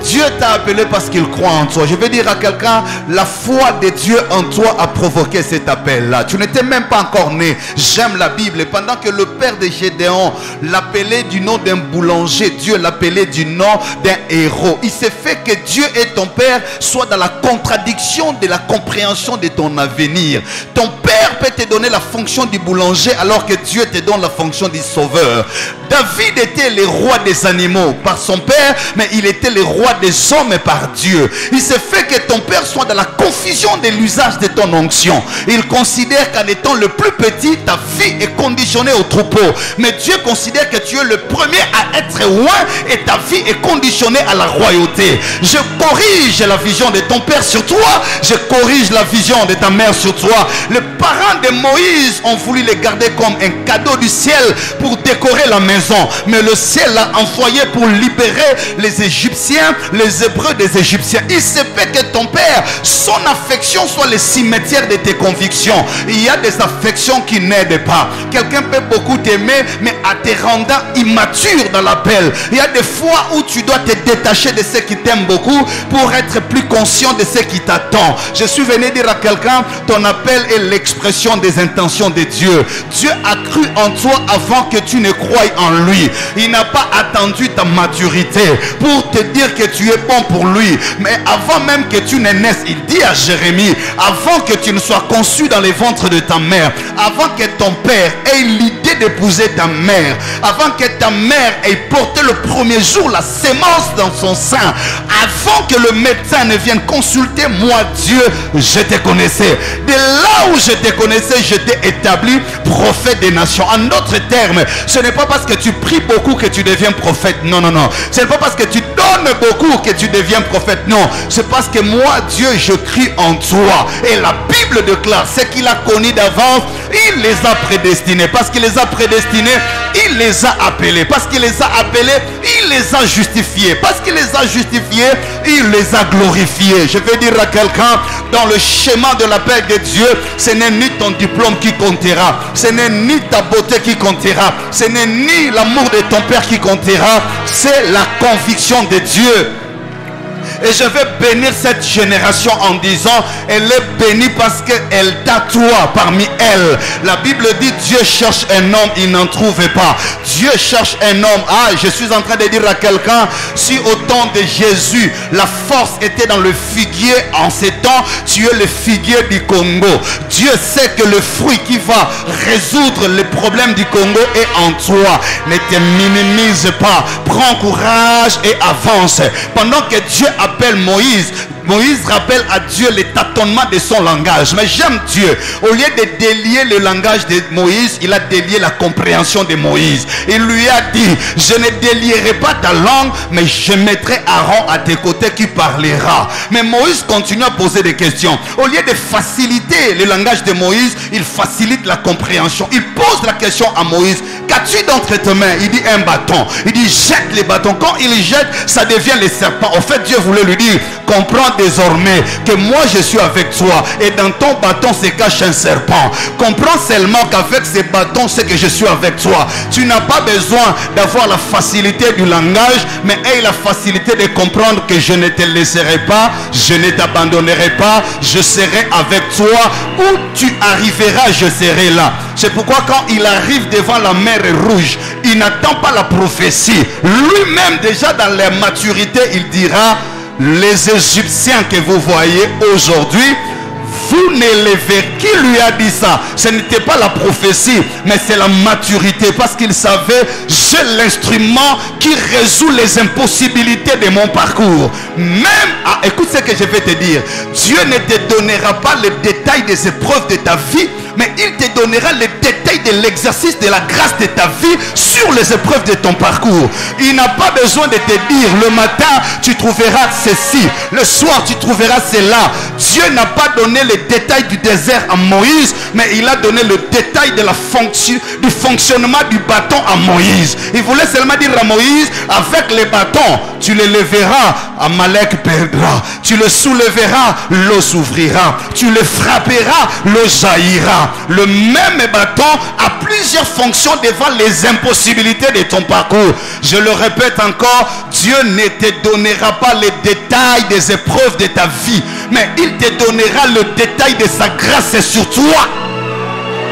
Dieu t'a appelé parce qu'il croit en toi. Je vais dire à quelqu'un, la foi de Dieu en toi a provoqué cet appel-là. Tu n'étais même pas encore né. J'aime la Bible. Pendant que le père de Gédéon l'appelait du nom d'un boulanger, Dieu l'appelait du nom d'un héros. Il s'est fait que Dieu et ton père soient dans la contradiction de la compréhension de ton avenir. Ton père peut te donner la fonction du boulanger alors que Dieu te donne la fonction du sauveur. David était le roi des animaux par son père, mais il était le roi des hommes par Dieu. Il se fait que ton père soit dans la confusion de l'usage de ton onction. Il considère qu'en étant le plus petit, ta vie est conditionnée au troupeau. Mais Dieu considère que tu es le premier à être roi et ta vie est conditionnée à la royauté. Je corrige la vision de ton père sur toi. Je corrige la vision de ta mère sur toi. Les parents de Moïse ont voulu les garder comme un cadeau du ciel pour décorer la maison. Mais le ciel l'a envoyé pour libérer les Égyptiens, les Hébreux des Égyptiens. Il se fait que ton père, son affection soit le cimetière de tes convictions. Il y a des affections qui n'aident pas. Quelqu'un peut beaucoup t'aimer, mais en te rendant immature dans l'appel. Il y a des fois où tu dois te détacher de ceux qui t'aiment beaucoup pour être plus conscient de ce qui t'attend. Je suis venu dire à quelqu'un, ton appel est l'expression des intentions de Dieu. Dieu a cru en toi avant que tu ne croies en lui. Il n'a pas attendu ta maturité pour te dire que tu es bon pour lui. Mais avant même que tu ne naisses, il dit à Jérémie, avant que tu ne sois conçu dans les ventres de ta mère, avant que ton père ait l'idée d'épouser ta mère, avant que ta mère ait porté le premier jour la sémence dans son sein, avant que le médecin ne vienne consulter, moi Dieu, je te connaissais. De là où je te connaissais, je t'ai établi prophète des nations. En d'autres termes, ce n'est pas parce que tu pries beaucoup que tu deviens prophète. Non, non, non. Ce n'est pas parce que tu donnes beaucoup que tu deviens prophète. Non. C'est parce que moi, Dieu, je crie en toi. Et la Bible déclare ce qu'il a connu d'avance, il les a prédestinés. Parce qu'il les a prédestinés, il les a appelés. Parce qu'il les a appelés, il les a justifiés. Parce qu'il les a justifiés, il les a glorifiés. Je vais dire à quelqu'un, dans le schéma de l'appel de Dieu, ce n'est ni ton diplôme qui comptera, ce n'est ni ta beauté qui comptera, ce n'est ni l'amour de ton père qui comptera, c'est la conviction de Dieu. Et je vais bénir cette génération en disant, elle est bénie parce qu'elle t'a toi parmi elle. La Bible dit, Dieu cherche un homme, il n'en trouve pas. Dieu cherche un homme. Ah, je suis en train de dire à quelqu'un, si au temps de Jésus, la force était dans le figuier, en ces temps, tu es le figuier du Congo. Dieu sait que le fruit qui va résoudre les problèmes du Congo est en toi. Ne te minimise pas. Prends courage et avance. Pendant que Dieu appelle Moïse, Moïse rappelle à Dieu les tâtonnements de son langage. Mais j'aime Dieu. Au lieu de délier le langage de Moïse, il a délié la compréhension de Moïse. Il lui a dit, je ne délierai pas ta langue, mais je mettrai Aaron à tes côtés qui parlera. Mais Moïse continue à poser des questions. Au lieu de faciliter le langage de Moïse, il facilite la compréhension. Il pose la question à Moïse, qu'as-tu d'entre tes mains? Il dit un bâton. Il dit jette les bâtons. Quand il jette, ça devient les serpents. En fait, Dieu voulait lui dire, comprends désormais que moi je suis avec toi et dans ton bâton se cache un serpent. Comprends seulement qu'avec ces bâtons c'est que je suis avec toi. Tu n'as pas besoin d'avoir la facilité du langage, mais aie la facilité de comprendre que je ne te laisserai pas, je ne t'abandonnerai pas, je serai avec toi. Où tu arriveras, je serai là. C'est pourquoi quand il arrive devant la mer Rouge, il n'attend pas la prophétie. Lui-même déjà dans la maturité, il dira, les Égyptiens que vous voyez aujourd'hui, vous ne les verrez. Qui lui a dit ça? Ce n'était pas la prophétie, mais c'est la maturité. Parce qu'il savait, j'ai l'instrument qui résout les impossibilités de mon parcours. Même, écoute ce que je vais te dire. Dieu ne te donnera pas les détails des épreuves de ta vie, mais il te donnera les détails de l'exercice de la grâce de ta vie sur les épreuves de ton parcours. Il n'a pas besoin de te dire, le matin tu trouveras ceci, le soir tu trouveras cela. Dieu n'a pas donné les détails du désert à Moïse, mais il a donné le détail de la fonction, du fonctionnement du bâton à Moïse. Il voulait seulement dire à Moïse, avec les bâtons tu les lèveras, Amalek perdra. Tu le soulèveras, l'eau s'ouvrira. Tu le frapperas, l'eau jaillira. Le même bâton a plusieurs fonctions devant les impossibilités de ton parcours. Je le répète encore, Dieu ne te donnera pas les détails des épreuves de ta vie, mais il te donnera le détail de sa grâce sur toi.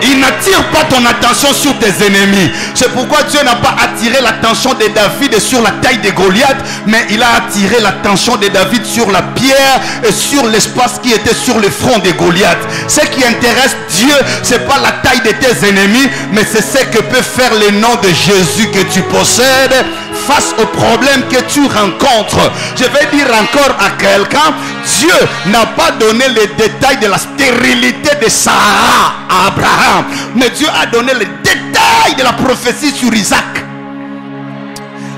Il n'attire pas ton attention sur tes ennemis. C'est pourquoi Dieu n'a pas attiré l'attention de David sur la taille de Goliath, mais il a attiré l'attention de David sur la pierre et sur l'espace qui était sur le front de Goliath. Ce qui intéresse Dieu, c'est pas la taille de tes ennemis, mais c'est ce que peut faire le nom de Jésus que tu possèdes face aux problèmes que tu rencontres. Je vais dire encore à quelqu'un, Dieu n'a pas donné les détails de la stérilité de Sarah à Abraham, mais Dieu a donné les détails de la prophétie sur Isaac.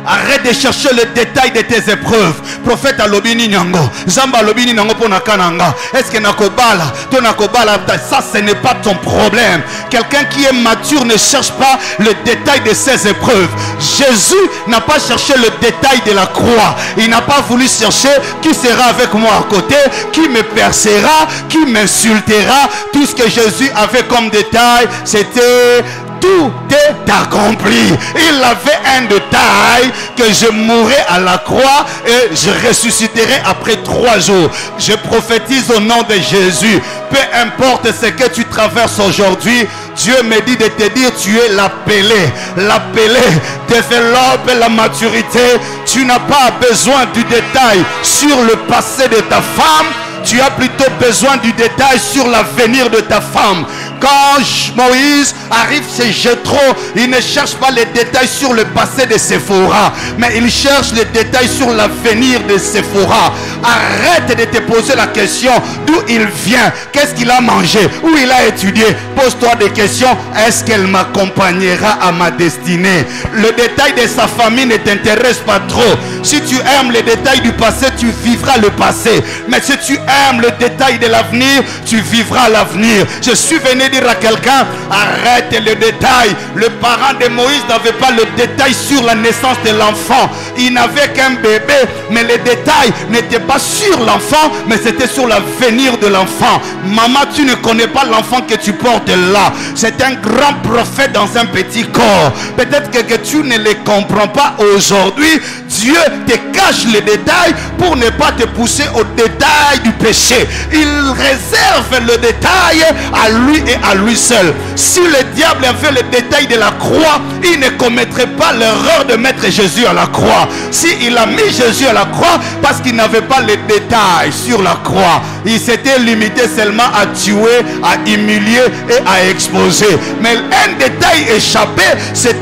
Arrête de chercher le détail de tes épreuves. Prophète alobini nyango, Zamba alobini nango pona kananga. Est-ce que nakobala, to nakobala, ça ce n'est pas ton problème. Quelqu'un qui est mature ne cherche pas le détail de ses épreuves. Jésus n'a pas cherché le détail de la croix. Il n'a pas voulu chercher qui sera avec moi à côté, qui me percera, qui m'insultera. Tout ce que Jésus avait comme détail, c'était tout est accompli. Il avait un détail, que je mourrai à la croix et je ressusciterai après 3 jours. Je prophétise au nom de Jésus. Peu importe ce que tu traverses aujourd'hui, Dieu me dit de te dire, tu es l'appelé. L'appelé développe la maturité. Tu n'as pas besoin du détail sur le passé de ta femme. Tu as plutôt besoin du détail sur l'avenir de ta femme. Quand Moïse arrive chez Jéthro, il ne cherche pas les détails sur le passé de Séphora, mais il cherche les détails sur l'avenir de Séphora. Arrête de te poser la question d'où il vient, qu'est-ce qu'il a mangé, où il a étudié. Pose-toi des questions, est-ce qu'elle m'accompagnera à ma destinée? Le détail de sa famille ne t'intéresse pas trop. Si tu aimes les détails du passé, tu vivras le passé. Mais si tu aimes le détail de l'avenir, tu vivras l'avenir. Je suis venu dire à quelqu'un, arrête le détail. Le parent de Moïse n'avait pas le détail sur la naissance de l'enfant. il n'avait qu'un bébé, mais les détails n'étaient pas sur l'enfant, mais c'était sur l'avenir de l'enfant. Maman, tu ne connais pas l'enfant que tu portes là. C'est un grand prophète dans un petit corps. Peut-être que tu ne les comprends pas aujourd'hui. Dieu te cache les détails pour ne pas te pousser au détail du péché. Il réserve le détail à lui et à lui seul. Si le diable avait le détail de la croix, il ne commettrait pas l'erreur de mettre Jésus à la croix. Si il a mis Jésus à la croix, parce qu'il n'avait pas les détails sur la croix, il s'était limité seulement à tuer, à humilier et à exposer. Mais un détail échappé, c'est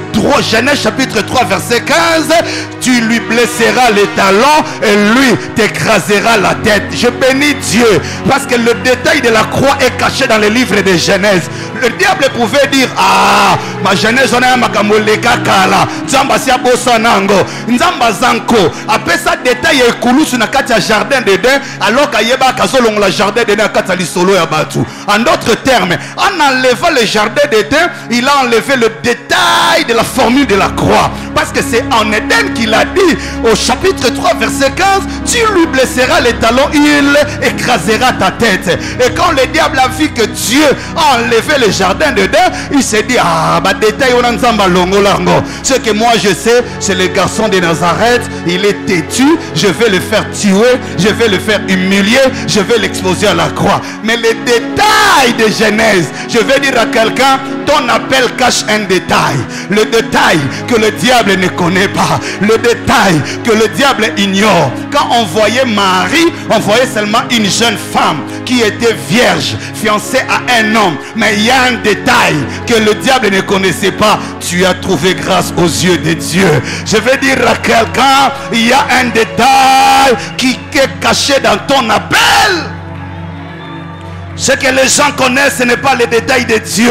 Genèse chapitre 3 verset 15. Tu lui blesseras les talons et lui t'écrasera la tête. Je bénis Dieu parce que le détail de la croix est caché dans le livre de Genèse. Le diable pouvait dire, ah, ma Genèse on a makamoleka kala nzamba sia bosanango nzamba zanko après ça détail et kulusu na kati ya jardin d'Éden alors qu'ayeba kazolong la jardin d'Éden kati li solo ya batu. En d'autres termes, en enlevant le jardin d'Éden, il a enlevé le détail de la formule de la croix, parce que c'est en Éden qu'il a dit au chapitre 3 verset 15, tu lui blesseras les talons, il écrasera ta tête. Et quand le diable a vu que Dieu a enlevé le jardin d'Éden, il s'est dit, ah, bah détail on nzamba longo lango. Ce que moi je sais, c'est le garçon de Nazareth, il est têtu, je vais le faire tuer, je vais le faire humilier, je vais l'exposer à la croix. Mais les détails de Genèse, je vais dire à quelqu'un, ton appel cache un détail. Le détail que le diable ne connaît pas. Le détail que le diable ignore. Quand on voyait Marie, on voyait seulement une jeune femme qui était vierge, fiancée à un homme. Mais il y a un détail que le diable ne connaissait pas. Tu as trouvé grâce aux yeux de Dieu. Je vais dire à quelqu'un, il y a un détail qui est caché dans ton appel. Ce que les gens connaissent, ce n'est pas les détails de Dieu.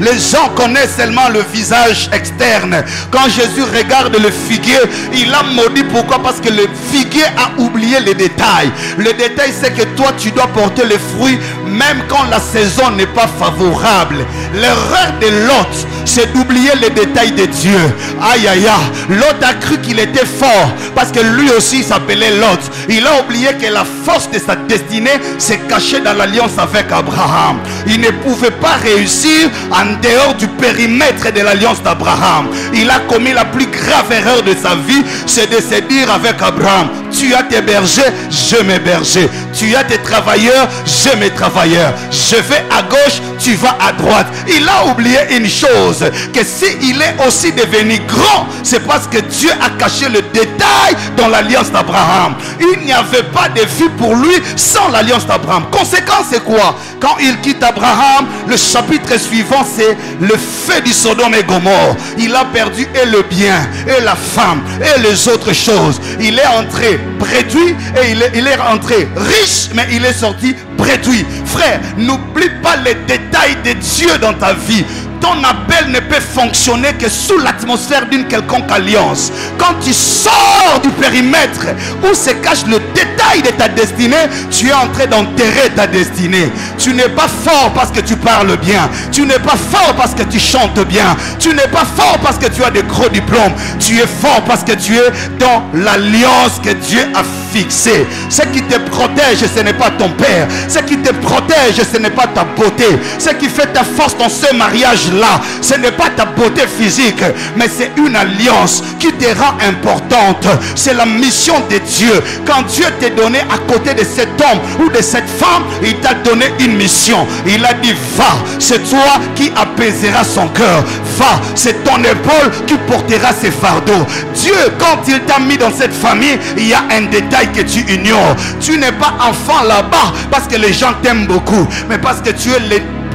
Les gens connaissent seulement le visage externe. Quand Jésus regarde le figuier, il a maudit. Pourquoi? Parce que le figuier a oublié les détails. Le détail, c'est que toi, tu dois porter les fruits même quand la saison n'est pas favorable. L'erreur de Lot, c'est d'oublier les détails de Dieu. Aïe, aïe, aïe. Lot a cru qu'il était fort parce que lui aussi s'appelait Lot. Il a oublié que la force de sa destinée s'est cachée dans l'alliance avec Abraham. Il ne pouvait pas réussir en dehors du périmètre de l'alliance d'Abraham. Il a commis la plus grave erreur de sa vie, c'est de se dire avec Abraham, tu as tes bergers, je mes bergers. Tu as tes travailleurs, je mes travailleurs. Je vais à gauche, tu vas à droite. Il a oublié une chose, que s'il est aussi devenu grand, c'est parce que Dieu a caché le détail dans l'alliance d'Abraham. Il n'y avait pas de vie pour lui sans l'alliance d'Abraham. Conséquence, c'est quoi? Quand il quitte Abraham, le chapitre suivant, c'est le feu du Sodome et Gomorrhe. Il a perdu et le bien, et la femme, et les autres choses. Il est entré bredouille et il est rentré riche, mais il est sorti bredouille. Frère, n'oublie pas les détails de Dieu dans ta vie. Ton appel ne peut fonctionner que sous l'atmosphère d'une quelconque alliance. Quand tu sors du périmètre où se cache le détail de ta destinée, tu es en train d'enterrer ta destinée. Tu n'es pas fort parce que tu parles bien. Tu n'es pas fort parce que tu chantes bien. Tu n'es pas fort parce que tu as de gros diplômes. Tu es fort parce que tu es dans l'alliance que Dieu a fixée. Ce qui te protège, ce n'est pas ton père. Ce qui te protège, ce n'est pas ta beauté. Ce qui fait ta force dans ce mariage là, ce n'est pas ta beauté physique, mais c'est une alliance qui te rend importante. C'est la mission de Dieu. Quand Dieu t'a donné à côté de cet homme ou de cette femme, il t'a donné une mission. Il a dit va, c'est toi qui apaiseras son cœur. Va, c'est ton épaule qui portera ses fardeaux. Dieu, quand il t'a mis dans cette famille, il y a un détail que tu ignores. Tu n'es pas enfant là-bas parce que les gens t'aiment beaucoup, mais parce que tu es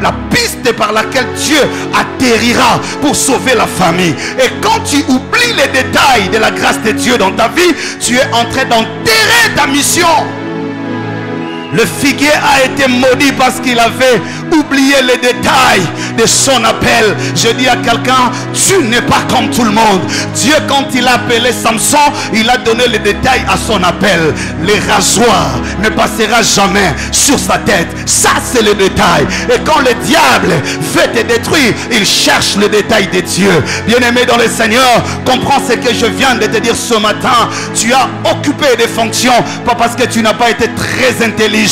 la piste par laquelle Dieu atterrira pour sauver la famille. Et quand tu oublies les détails de la grâce de Dieu dans ta vie, tu es en train d'enterrer ta mission. Le figuier a été maudit parce qu'il avait oublié les détails de son appel. Je dis à quelqu'un, tu n'es pas comme tout le monde. Dieu, quand il a appelé Samson, il a donné les détails à son appel. Les rasoirs ne passera jamais sur sa tête. Ça, c'est le détail. Et quand le diable veut te détruire, il cherche le détail de Dieu. Bien-aimé dans le Seigneur, comprends ce que je viens de te dire ce matin. Tu as occupé des fonctions, pas parce que tu n'as pas été très intelligent.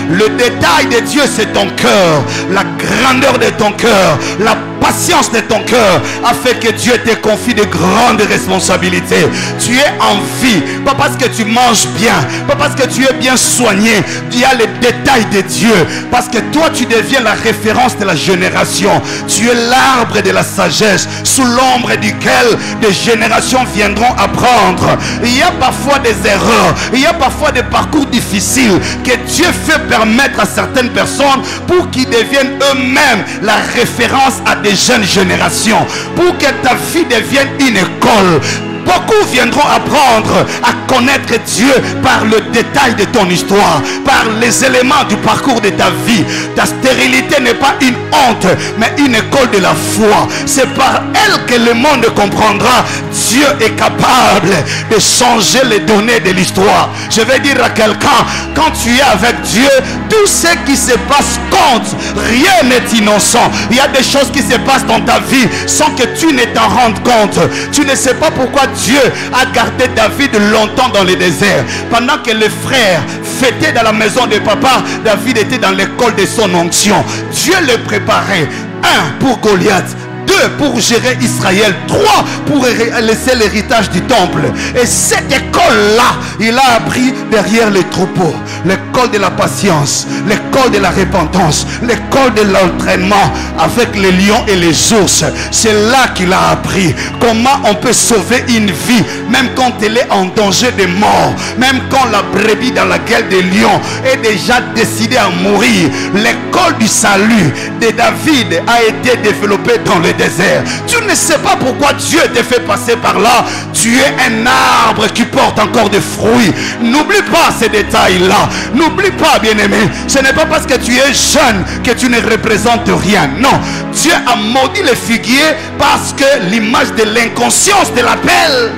Le détail de Dieu, c'est ton cœur, la grandeur de ton cœur, la patience de ton cœur a fait que Dieu te confie de grandes responsabilités. Tu es en vie, pas parce que tu manges bien, pas parce que tu es bien soigné. Il y a les détails de Dieu, parce que toi tu deviens la référence de la génération. Tu es l'arbre de la sagesse, sous l'ombre duquel des générations viendront apprendre. Il y a parfois des erreurs, il y a parfois des parcours difficiles que Dieu fait permettre à certaines personnes pour qu'ils deviennent eux-mêmes la référence à des jeunes générations, pour que ta vie devienne une école. Beaucoup viendront apprendre à connaître Dieu par le détail de ton histoire, par les éléments du parcours de ta vie. Ta stérilité n'est pas une honte, mais une école de la foi. C'est par elle que le monde comprendra. Dieu est capable de changer les données de l'histoire. Je vais dire à quelqu'un, quand tu es avec Dieu, tout ce qui se passe compte. Rien n'est innocent. Il y a des choses qui se passent dans ta vie sans que tu ne t'en rendes compte. Tu ne sais pas pourquoi Dieu a gardé David longtemps dans le désert. Pendant que les frères fêtaient dans la maison de papa, David était dans l'école de son onction. Dieu le préparait. 1 pour Goliath, 2 pour gérer Israël, 3 pour laisser l'héritage du temple. Et cette école-là, il a appris derrière les troupeaux. L'école de la patience, l'école de la repentance, l'école de l'entraînement avec les lions et les ours. C'est là qu'il a appris comment on peut sauver une vie, même quand elle est en danger de mort, même quand la brebis dans la gueule des lions est déjà décidée à mourir. L'école du salut de David a été développée dans le désert. Tu ne sais pas pourquoi Dieu te fait passer par là. Tu es un arbre qui porte encore des fruits. N'oublie pas ces détails-là. N'oublie pas, bien-aimé, ce n'est pas parce que tu es jeune que tu ne représentes rien. Non, Dieu a maudit le figuier parce que l'image de l'inconscience de l'appel.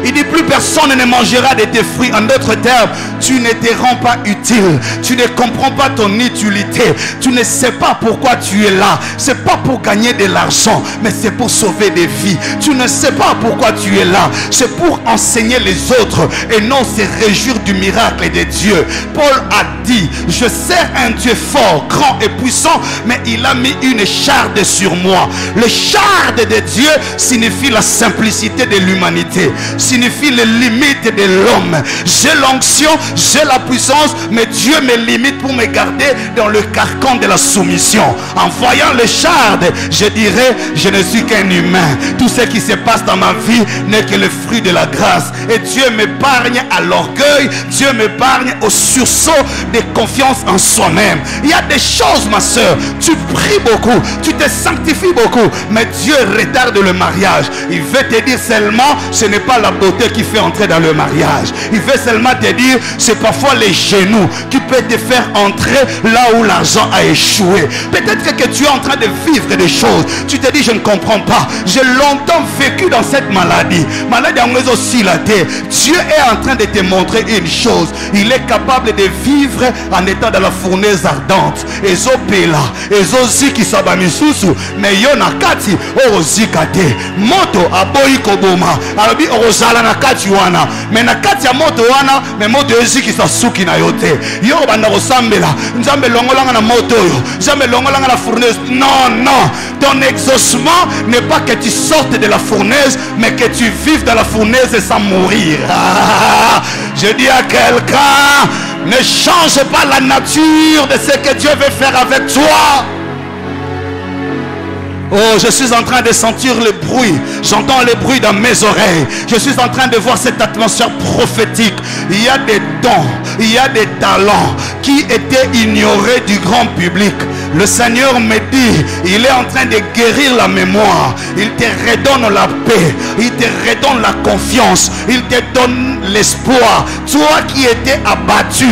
Il dit plus personne ne mangera de tes fruits. En d'autres termes, tu ne te rends pas utile. Tu ne comprends pas ton utilité. Tu ne sais pas pourquoi tu es là. C'est pas pour gagner de l'argent, mais c'est pour sauver des vies. Tu ne sais pas pourquoi tu es là. C'est pour enseigner les autres et non se réjouir du miracle de Dieu. Paul a dit, je sers un Dieu fort, grand et puissant, mais il a mis une charde sur moi. Le charde de Dieu signifie la simplicité de l'humanité, signifie les limites de l'homme. J'ai l'onction, j'ai la puissance, mais Dieu me limite pour me garder dans le carcan de la soumission. En voyant le charde, je dirais, je ne suis qu'un humain. Tout ce qui se passe dans ma vie n'est que le fruit de la grâce. Et Dieu m'épargne à l'orgueil, Dieu m'épargne au sursaut de confiance en soi-même. Il y a des choses, ma soeur, tu pries beaucoup, tu te sanctifies beaucoup, mais Dieu retarde le mariage. Il veut te dire seulement, ce n'est pas la beauté qui fait entrer dans le mariage. Il veut seulement te dire, c'est parfois les genoux qui peuvent te faire entrer là où l'argent a échoué. Peut-être que tu es en train de vivre des choses. Tu te dis, je ne comprends pas. J'ai longtemps vécu dans cette maladie. Maladie en aussi la terre. Dieu est en train de te montrer une chose. Il est capable de vivre en étant dans la fournaise ardente. Ezopela, ezoziki sabamisusu, mais yonakati orozikate. Moto aboyi koboma. Arabi orozala nakati wana. Mais nakati ya moto wana, mais moto eziki sa suki na yote. Yo banda kosambela, nzambe longolanga na moto yo. Nzambe longolanga la fournaise. Non, non. Ton exaucement n'est pas que tu sortes de la fournaise, mais que tu vives dans la fournaise sans mourir. Je dis à quelqu'un, ne change pas la nature de ce que Dieu veut faire avec toi. Oh, je suis en train de sentir le bruit. J'entends le bruit dans mes oreilles. Je suis en train de voir cette atmosphère prophétique. Il y a des dons, il y a des talents qui étaient ignorés du grand public. Le Seigneur me dit, il est en train de guérir la mémoire. Il te redonne la paix. Il te redonne la confiance. Il te donne l'espoir. Toi qui étais abattu,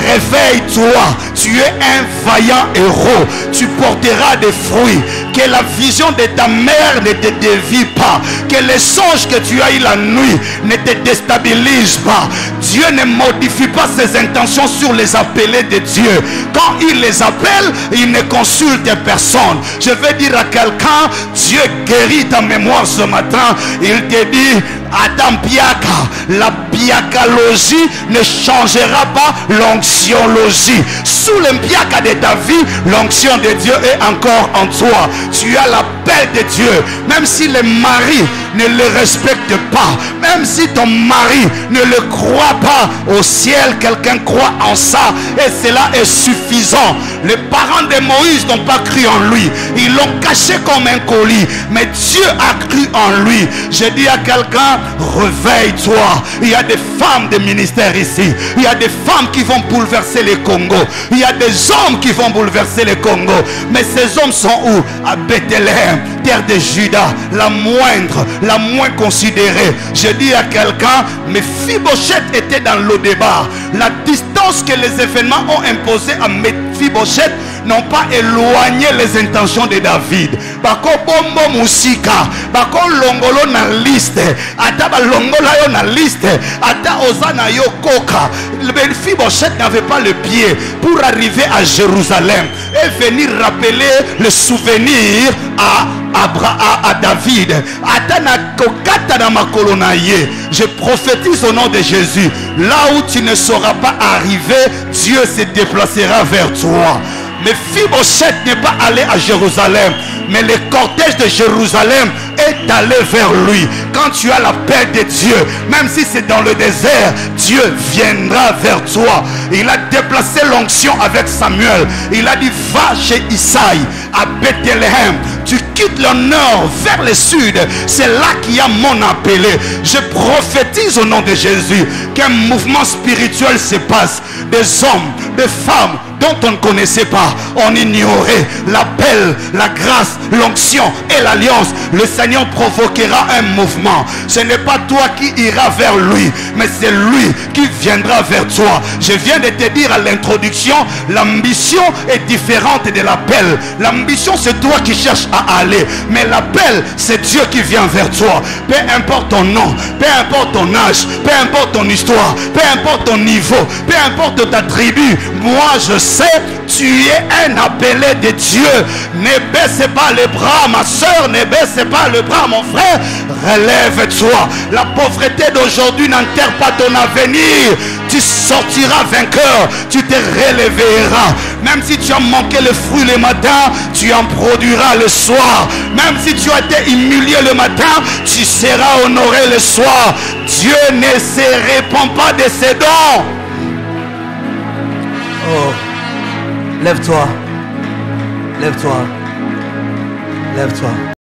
réveille-toi. Tu es un vaillant héros. Tu porteras des fruits. Que la vision de ta mère ne te dévie pas. Que les songes que tu as eu la nuit ne te déstabilisent pas. Dieu ne modifie pas ses intentions sur les appelés de Dieu. Quand il les appelle, il ne consulte personne. Je vais dire à quelqu'un, Dieu guérit ta mémoire ce matin. Il te dit, Adam Piaka, la piakalogie ne changera pas l'onctiologie. Sous l'impiaka de ta vie, l'onction de Dieu est encore en toi. Tu as l'appel de Dieu. Même si le mari ne le respecte pas, même si ton mari ne le croit pas, au ciel, quelqu'un croit en ça. Et cela est suffisant. Les parents de Moïse n'ont pas cru en lui. Ils l'ont caché comme un colis. Mais Dieu a cru en lui. Je dis à quelqu'un, réveille-toi. Il y a des femmes de ministère ici. Il y a des femmes qui vont bouleverser les Congo. Il y a des hommes qui vont bouleverser les Congo. Mais ces hommes sont où? À Bethléem, terre de Juda, la moindre, la moins considérée. Je dis à quelqu'un, Mephibosheth était dans le débat. La distance que les événements ont imposée à Mephibosheth n'ont pas éloigné les intentions de David. Bako bombo musika, bako longolo na liste, ata ba longola yo na liste, ata ozana yo koka. Mephibosheth n'avait pas le pied pour arriver à Jérusalem et venir rappeler le souvenir à David. Je prophétise au nom de Jésus. Là où tu ne sauras pas arriver, Dieu se déplacera vers toi. Mais Mephibosheth n'est pas allé à Jérusalem, mais le cortège de Jérusalem est allé vers lui. Quand tu as la paix de Dieu, même si c'est dans le désert, Dieu viendra vers toi. Il a déplacé l'onction avec Samuel. Il a dit, va chez Isaïe à Bethléem. Tu quittes le nord vers le sud. C'est là qu'il y a mon appelé. Je prophétise au nom de Jésus qu'un mouvement spirituel se passe. Des hommes, des femmes dont on ne connaissait pas, on ignorait l'appel, la grâce, l'onction et l'alliance. Le Seigneur provoquera un mouvement. Ce n'est pas toi qui iras vers lui, mais c'est lui qui viendra vers toi. Je viens de te dire à l'introduction, l'ambition est différente de l'appel. L'ambition, c'est toi qui cherches à aller, mais l'appel, c'est Dieu qui vient vers toi. Peu importe ton nom, peu importe ton âge, peu importe ton histoire, peu importe ton niveau, peu importe ta tribu, moi je sais, tu es un appelé de Dieu. Ne baisse pas les bras, ma soeur, ne baisse pas le bras, mon frère. Relève-toi. La pauvreté d'aujourd'hui n'enterre pas ton avenir. Tu sortiras vainqueur, tu te relèveras. Même si tu as manqué le fruit le matin, tu en produiras le soir. Même si tu as été humilié le matin, tu seras honoré le soir. Dieu ne se répand pas de ses dons. Oh, lève-toi, lève-toi, lève-toi.